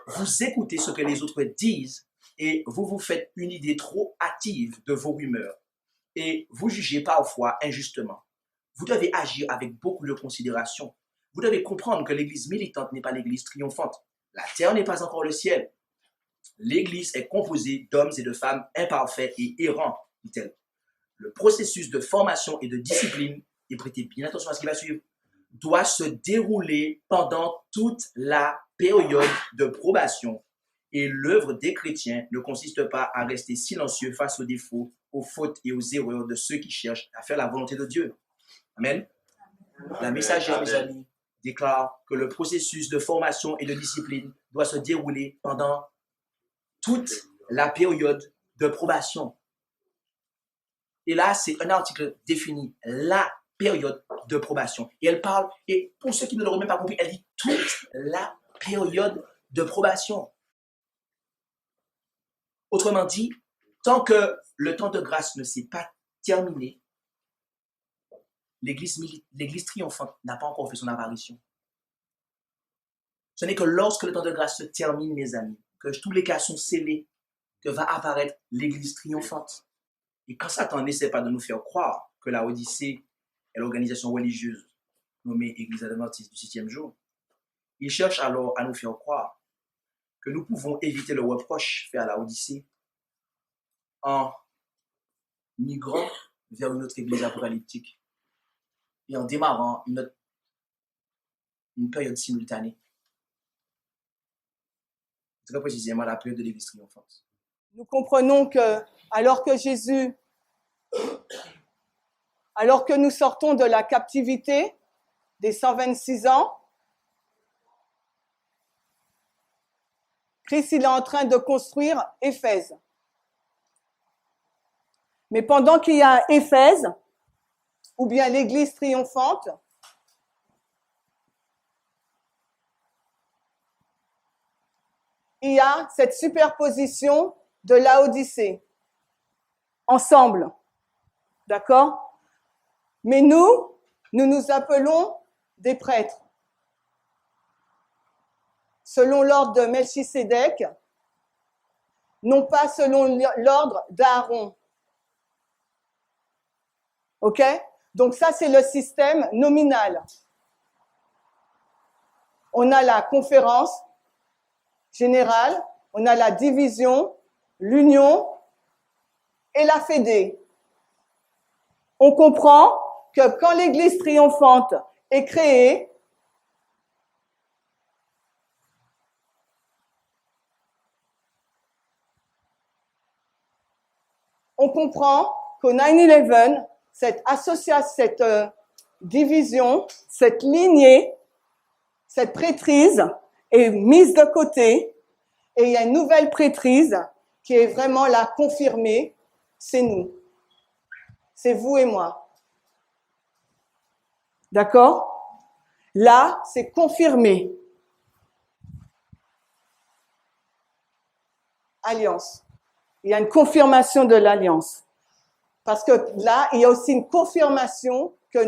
Vous écoutez ce que les autres disent et vous vous faites une idée trop hâtive de vos rumeurs et vous jugez parfois injustement. Vous devez agir avec beaucoup de considération. Vous devez comprendre que l'Église militante n'est pas l'Église triomphante. La terre n'est pas encore le ciel. L'Église est composée d'hommes et de femmes imparfaits et errants, dit-elle. Le processus de formation et de discipline, et prêtez bien attention à ce qui va suivre, doit se dérouler pendant toute la période de probation. Et l'œuvre des chrétiens ne consiste pas à rester silencieux face aux défauts, aux fautes et aux erreurs de ceux qui cherchent à faire la volonté de Dieu. Amen. La messagère, mes amis, déclare que le processus de formation et de discipline doit se dérouler pendant toute la période de probation. Et là, c'est un article défini, la période de probation. Et elle parle, et pour ceux qui ne l'auraient même pas compris, elle dit toute la période de probation. Autrement dit, tant que le temps de grâce ne s'est pas terminé, l'Église triomphante n'a pas encore fait son apparition. Ce n'est que lorsque le temps de grâce se termine, mes amis, que tous les cas sont scellés, que va apparaître l'Église triomphante. Et quand Satan n'essaie pas de nous faire croire que la Odyssée est l'organisation religieuse nommée Église adventiste du 7e jour, il cherche alors à nous faire croire que nous pouvons éviter le reproche fait à la Odyssée en migrant vers une autre église apocalyptique et en démarrant une période simultanée. Très précisément la période de l'Église triomphante. nous comprenons que alors que nous sortons de la captivité des 126 ans, Christ il est en train de construire Éphèse. Mais pendant qu'il y a Éphèse, ou bien l'église triomphante, il y a cette superposition de Laodicée, ensemble, d'accord? Mais nous nous appelons des prêtres, selon l'ordre de Melchisédek, non pas selon l'ordre d'Aaron. OK? Donc ça, c'est le système nominal. On a la conférence générale, on a la division, l'union et la fédé. On comprend que quand l'église triomphante est créée, on comprend qu'au 9/11, cette association, cette division, cette lignée, cette prêtrise est mise de côté et il y a une nouvelle prêtrise qui est vraiment la confirmée, c'est nous. C'est vous et moi. D'accord? Là, c'est confirmé. Alliance. Il y a une confirmation de l'alliance. Parce que là, il y a aussi une confirmation que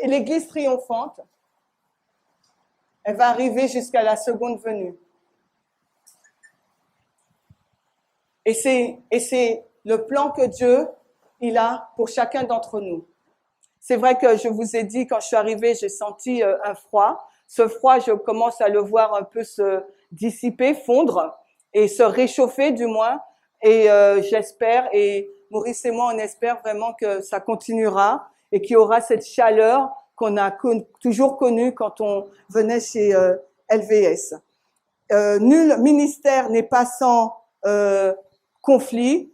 l'église triomphante, elle va arriver jusqu'à la seconde venue. Et c'est le plan que Dieu, il a pour chacun d'entre nous. C'est vrai que je vous ai dit, quand je suis arrivée, j'ai senti un froid. Ce froid, je commence à le voir un peu se dissiper, fondre et se réchauffer du moins. Et j'espère, et Maurice et moi, on espère vraiment que ça continuera et qu'il y aura cette chaleur qu'on a toujours connue quand on venait chez LVS. Nul ministère n'est pas sans conflit.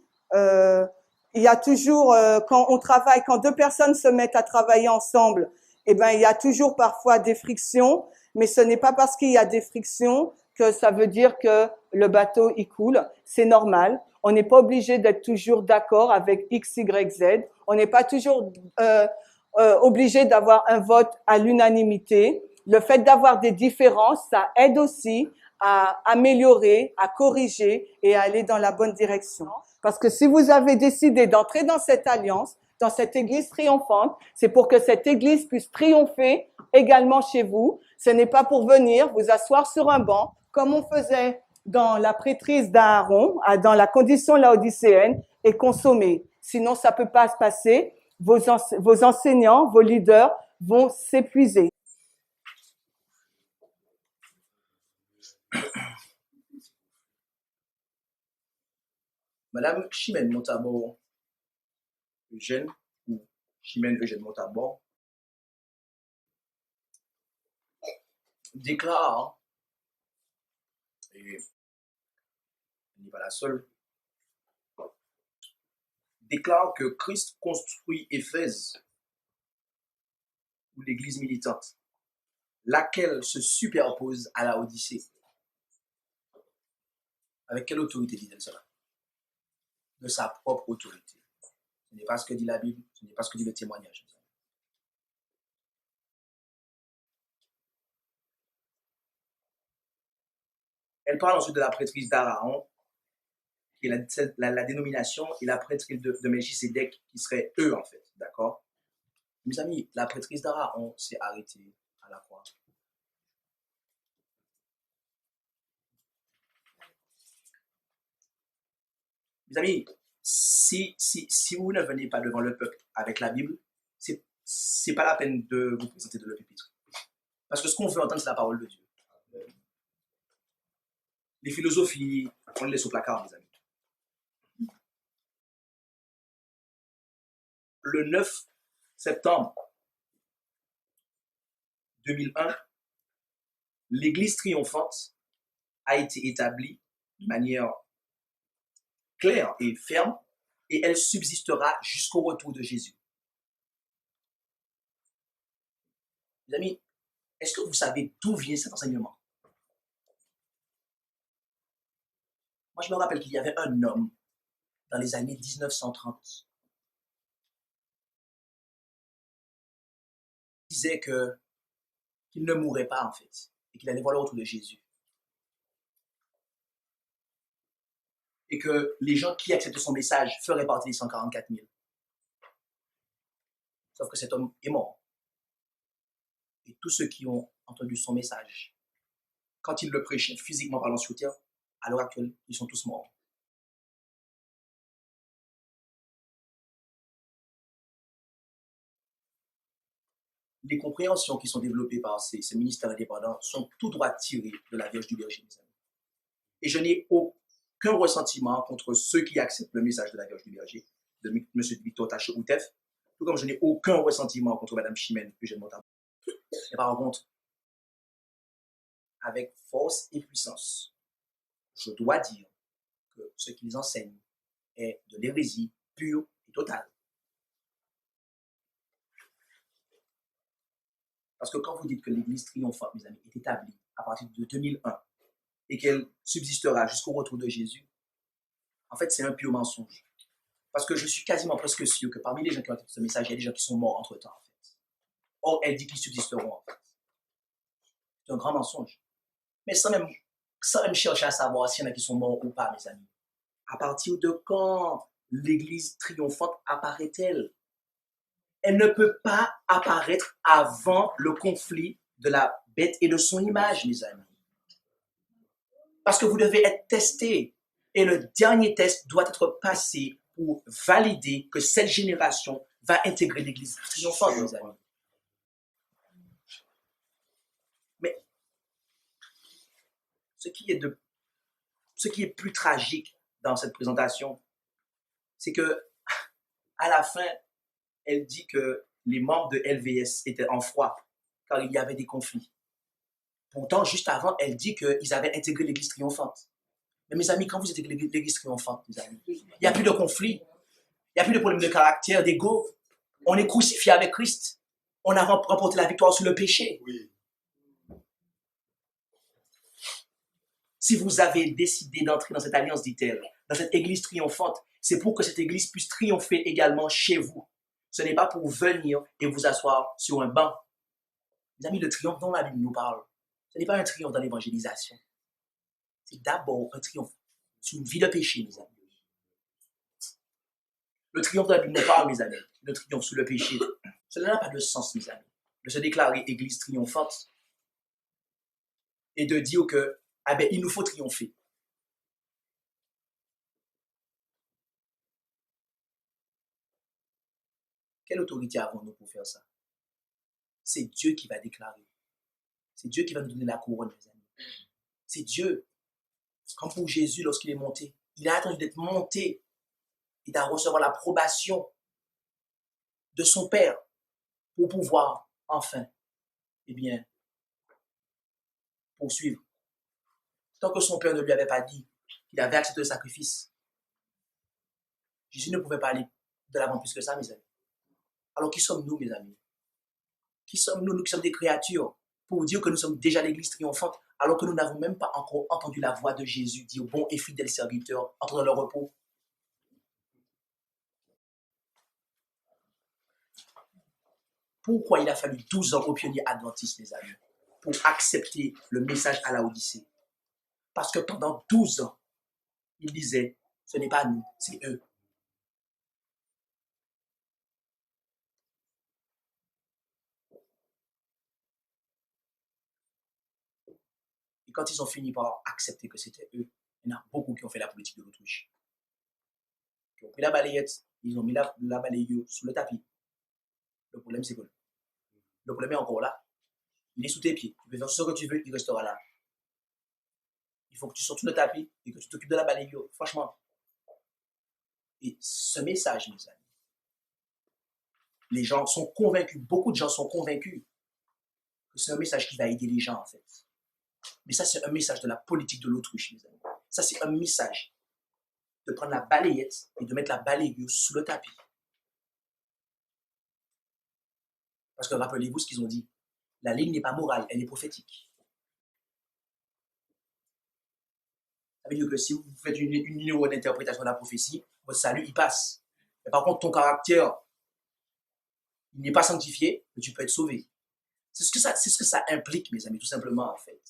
Il y a toujours, quand on travaille, quand deux personnes se mettent à travailler ensemble, eh ben, il y a toujours parfois des frictions, mais ce n'est pas parce qu'il y a des frictions que ça veut dire que le bateau, il coule. C'est normal. On n'est pas obligé d'être toujours d'accord avec X, Y, Z. On n'est pas toujours obligé d'avoir un vote à l'unanimité. Le fait d'avoir des différences, ça aide aussi à améliorer, à corriger et à aller dans la bonne direction. Parce que si vous avez décidé d'entrer dans cette alliance, dans cette église triomphante, c'est pour que cette église puisse triompher également chez vous. Ce n'est pas pour venir vous asseoir sur un banc, comme on faisait dans la prêtrise d'Aaron, dans la condition laodicéenne, et consommer. Sinon, ça peut pas se passer. Vos enseignants, vos leaders vont s'épuiser. Madame Chimène Montabor Eugène, ou Chimène Eugène Montabor, déclare, et elle n'est pas la seule, déclare que Christ construit Éphèse, ou l'église militante, laquelle se superpose à la Odyssée. Avec quelle autorité dit-elle cela? De sa propre autorité. Ce n'est pas ce que dit la Bible, ce n'est pas ce que dit le témoignage. Elle parle ensuite de la prêtrise d'Aaron, qui est la dénomination, et la prêtrise de Melchisédek, qui serait eux en fait, d'accord? Mes amis, la prêtrise d'Aaron s'est arrêtée à la croix. Mes amis, si vous ne venez pas devant le peuple avec la Bible, c'est pas la peine de vous présenter de le pupitre. Parce que ce qu'on veut entendre, c'est la parole de Dieu. Les philosophies, on les laisse au placard, mes amis. Le 9 septembre 2001, l'église triomphante a été établie de manière claire et ferme, et elle subsistera jusqu'au retour de Jésus. Mes amis, est-ce que vous savez d'où vient cet enseignement? Moi, je me rappelle qu'il y avait un homme dans les années 1930 qui disait qu'il ne mourrait pas, en fait, et qu'il allait voir le retour de Jésus. Et que les gens qui acceptaient son message feraient partie des 144 000. Sauf que cet homme est mort. Et tous ceux qui ont entendu son message, quand il le prêchait physiquement parlant sur terre, à l'heure actuelle, ils sont tous morts. Les compréhensions qui sont développées par ces ministères indépendants sont tout droit tirées de la Vierge du Berger, mes amis. Et je n'ai aucun ressentiment contre ceux qui acceptent le message de la Vierge du Berger, de M. Victor Taché-Outef, tout comme je n'ai aucun ressentiment contre Mme Chimène Eugène Montalban. Et par contre, avec force et puissance, je dois dire que ce qu'ils enseignent est de l'hérésie pure et totale. Parce que quand vous dites que l'Église triomphante, mes amis, est établie à partir de 2001 et qu'elle subsistera jusqu'au retour de Jésus, en fait, c'est un pur mensonge. Parce que je suis quasiment presque sûr que parmi les gens qui ont entendu ce message, il y a des gens qui sont morts entre-temps, en fait. Or, elle dit qu'ils subsisteront, en fait. C'est un grand mensonge. Mais sans même chercher à savoir s'il y en a qui sont morts ou pas, mes amis. À partir de quand l'Église triomphante apparaît-elle? Elle ne peut pas apparaître avant le conflit de la bête et de son image, mes amis. Parce que vous devez être testé. Et le dernier test doit être passé pour valider que cette génération va intégrer l'Église triomphante, mes amis. Mais ce qui est plus tragique dans cette présentation, c'est que à la fin, elle dit que les membres de LVS étaient en froid car il y avait des conflits. Pourtant, juste avant, elle dit qu'ils avaient intégré l'Église triomphante. Mais mes amis, quand vous intégrez l'Église triomphante, mes amis, il n'y a plus de conflits, il n'y a plus de problème de caractère, d'ego. On est crucifié avec Christ. On a remporté la victoire sur le péché. Oui. Si vous avez décidé d'entrer dans cette alliance, dit-elle, dans cette Église triomphante, c'est pour que cette Église puisse triompher également chez vous. Ce n'est pas pour venir et vous asseoir sur un banc. Mes amis, le triomphe dont la Bible nous parle, ce n'est pas un triomphe dans l'évangélisation. C'est d'abord un triomphe sur une vie de péché, mes amis. Le triomphe dont la Bible nous parle, mes amis, le triomphe sur le péché, cela n'a pas de sens, mes amis, de se déclarer Église triomphante et de dire que, ah ben, il nous faut triompher. Quelle autorité avons-nous pour faire ça? C'est Dieu qui va déclarer. C'est Dieu qui va nous donner la couronne, mes amis. C'est Dieu. Comme pour Jésus, lorsqu'il est monté, il a attendu d'être monté et d'à recevoir l'approbation de son Père pour pouvoir, enfin, eh bien, poursuivre. Tant que son Père ne lui avait pas dit qu'il avait accepté le sacrifice, Jésus ne pouvait pas aller de l'avant plus que ça, mes amis. Alors, qui sommes-nous, mes amis? Qui sommes-nous, nous qui sommes des créatures, pour dire que nous sommes déjà l'Église triomphante, alors que nous n'avons même pas encore entendu la voix de Jésus dire « Bon et fidèle serviteur, entre dans le repos ». Pourquoi il a fallu 12 ans aux pionniers adventistes, mes amis, pour accepter le message à Laodicée? Parce que pendant 12 ans, ils disaient « Ce n'est pas nous, c'est eux ». Et quand ils ont fini par accepter que c'était eux, il y en a beaucoup qui ont fait la politique de l'autruche. Qui ont pris la balayette, ils ont mis la balayeuse sous le tapis. Le problème, c'est que le problème est encore là. Il est sous tes pieds. Tu peux faire ce que tu veux, il restera là. Il faut que tu sortes le tapis et que tu t'occupes de la balayeuse. Franchement. Et ce message, mes amis, les gens sont convaincus, beaucoup de gens sont convaincus que c'est un message qui va aider les gens, en fait. Mais ça, c'est un message de la politique de l'autruche, mes amis. Ça, c'est un message de prendre la balayette et de mettre la balayeuse sous le tapis. Parce que rappelez-vous ce qu'ils ont dit. La ligne n'est pas morale, elle est prophétique. Ça veut dire que si vous faites une ligne d'interprétation de la prophétie, votre salut, il passe. Mais par contre, ton caractère, il n'est pas sanctifié, mais tu peux être sauvé. C'est ce que ça implique, mes amis, tout simplement, en fait.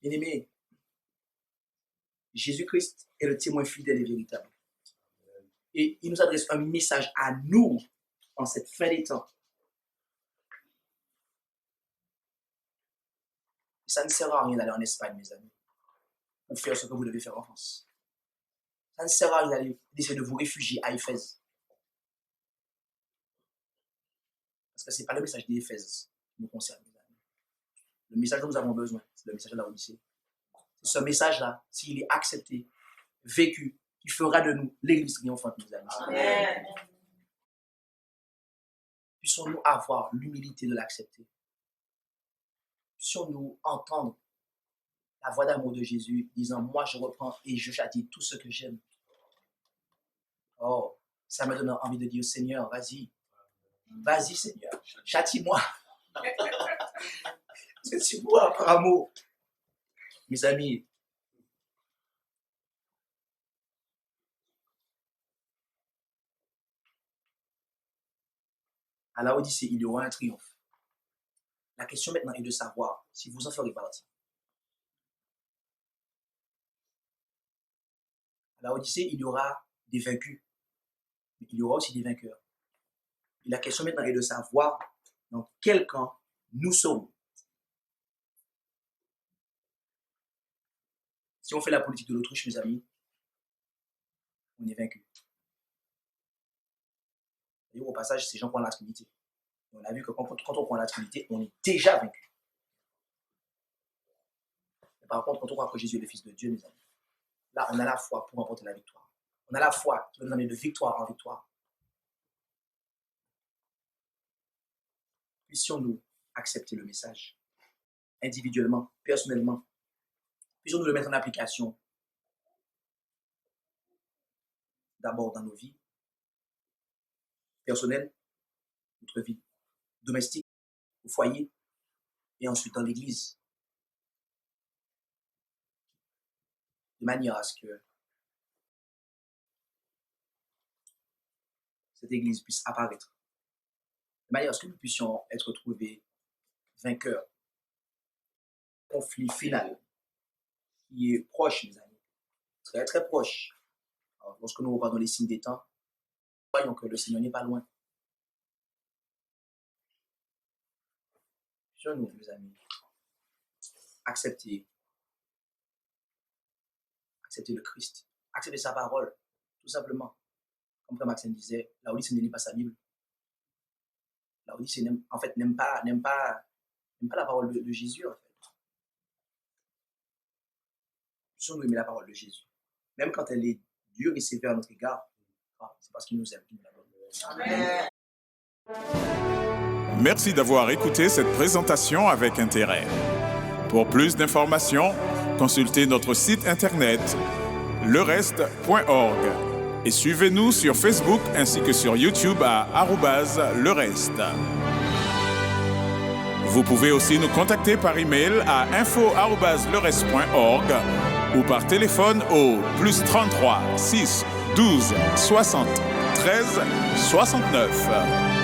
Bien-aimés, Jésus-Christ est le témoin fidèle et véritable. Et il nous adresse un message à nous en cette fin des temps. Ça ne sert à rien d'aller en Espagne, mes amis, pour faire ce que vous devez faire en France. Ça ne sert à rien d'essayer de vous réfugier à Éphèse. Parce que ce n'est pas le message d'Éphèse qui nous concerne, mes amis. Le message dont nous avons besoin, c'est le message de la Odyssée. C'est ce message-là, s'il est accepté, vécu, qui fera de nous l'Église triomphante, mes amis. Amen. Puissions-nous avoir l'humilité de l'accepter. Puissions-nous entendre la voix d'amour de Jésus disant « Moi, je reprends et je châtie tout ce que j'aime. » Oh, ça me donne envie de dire « Seigneur, vas-y. Vas-y, Seigneur. Châtie-moi. » C'est moi, par amour. Mes amis, à la Odyssée, il y aura un triomphe. La question maintenant est de savoir si vous en ferez partie. À la Odyssée, il y aura des vaincus, mais il y aura aussi des vainqueurs. Et la question maintenant est de savoir dans quel camp nous sommes. Si on fait la politique de l'autruche, mes amis, on est vaincu. Et au passage, ces gens prennent la Trinité. Et on a vu que quand on prend la Trinité, on est déjà vaincu. Mais par contre, quand on croit que Jésus est le Fils de Dieu, mes amis, là, on a la foi pour remporter la victoire. On a la foi qui va nous amener de victoire en victoire. Puissions-nous accepter le message individuellement, personnellement. Puissions-nous le mettre en application d'abord dans nos vies personnelles, notre vie domestique, au foyer, et ensuite dans l'église. De manière à ce que cette église puisse apparaître. De manière à ce que nous puissions être trouvés vainqueurs. Conflit final qui est proche, mes amis. Très, très proche. Alors, lorsque nous regardons les signes des temps, voyons que le Seigneur n'est pas loin. Sur nous, mes amis, acceptez le Christ, acceptez sa parole, tout simplement. Comme Frère Maxime disait, la Odyssée ne lit pas sa Bible. La Odyssée, en fait, n'aime pas la parole de Jésus, en fait. Puissions-nous aimer la parole de Jésus. Même quand elle est dure et sévère à notre égard, c'est parce qu'il nous aime qu'il nous la donne. Amen. Merci d'avoir écouté cette présentation avec intérêt. Pour plus d'informations, consultez notre site internet lereste.org et suivez-nous sur Facebook ainsi que sur YouTube à @lereste. Vous pouvez aussi nous contacter par email à info@lereste.org ou par téléphone au +33 6 12 60 13 69.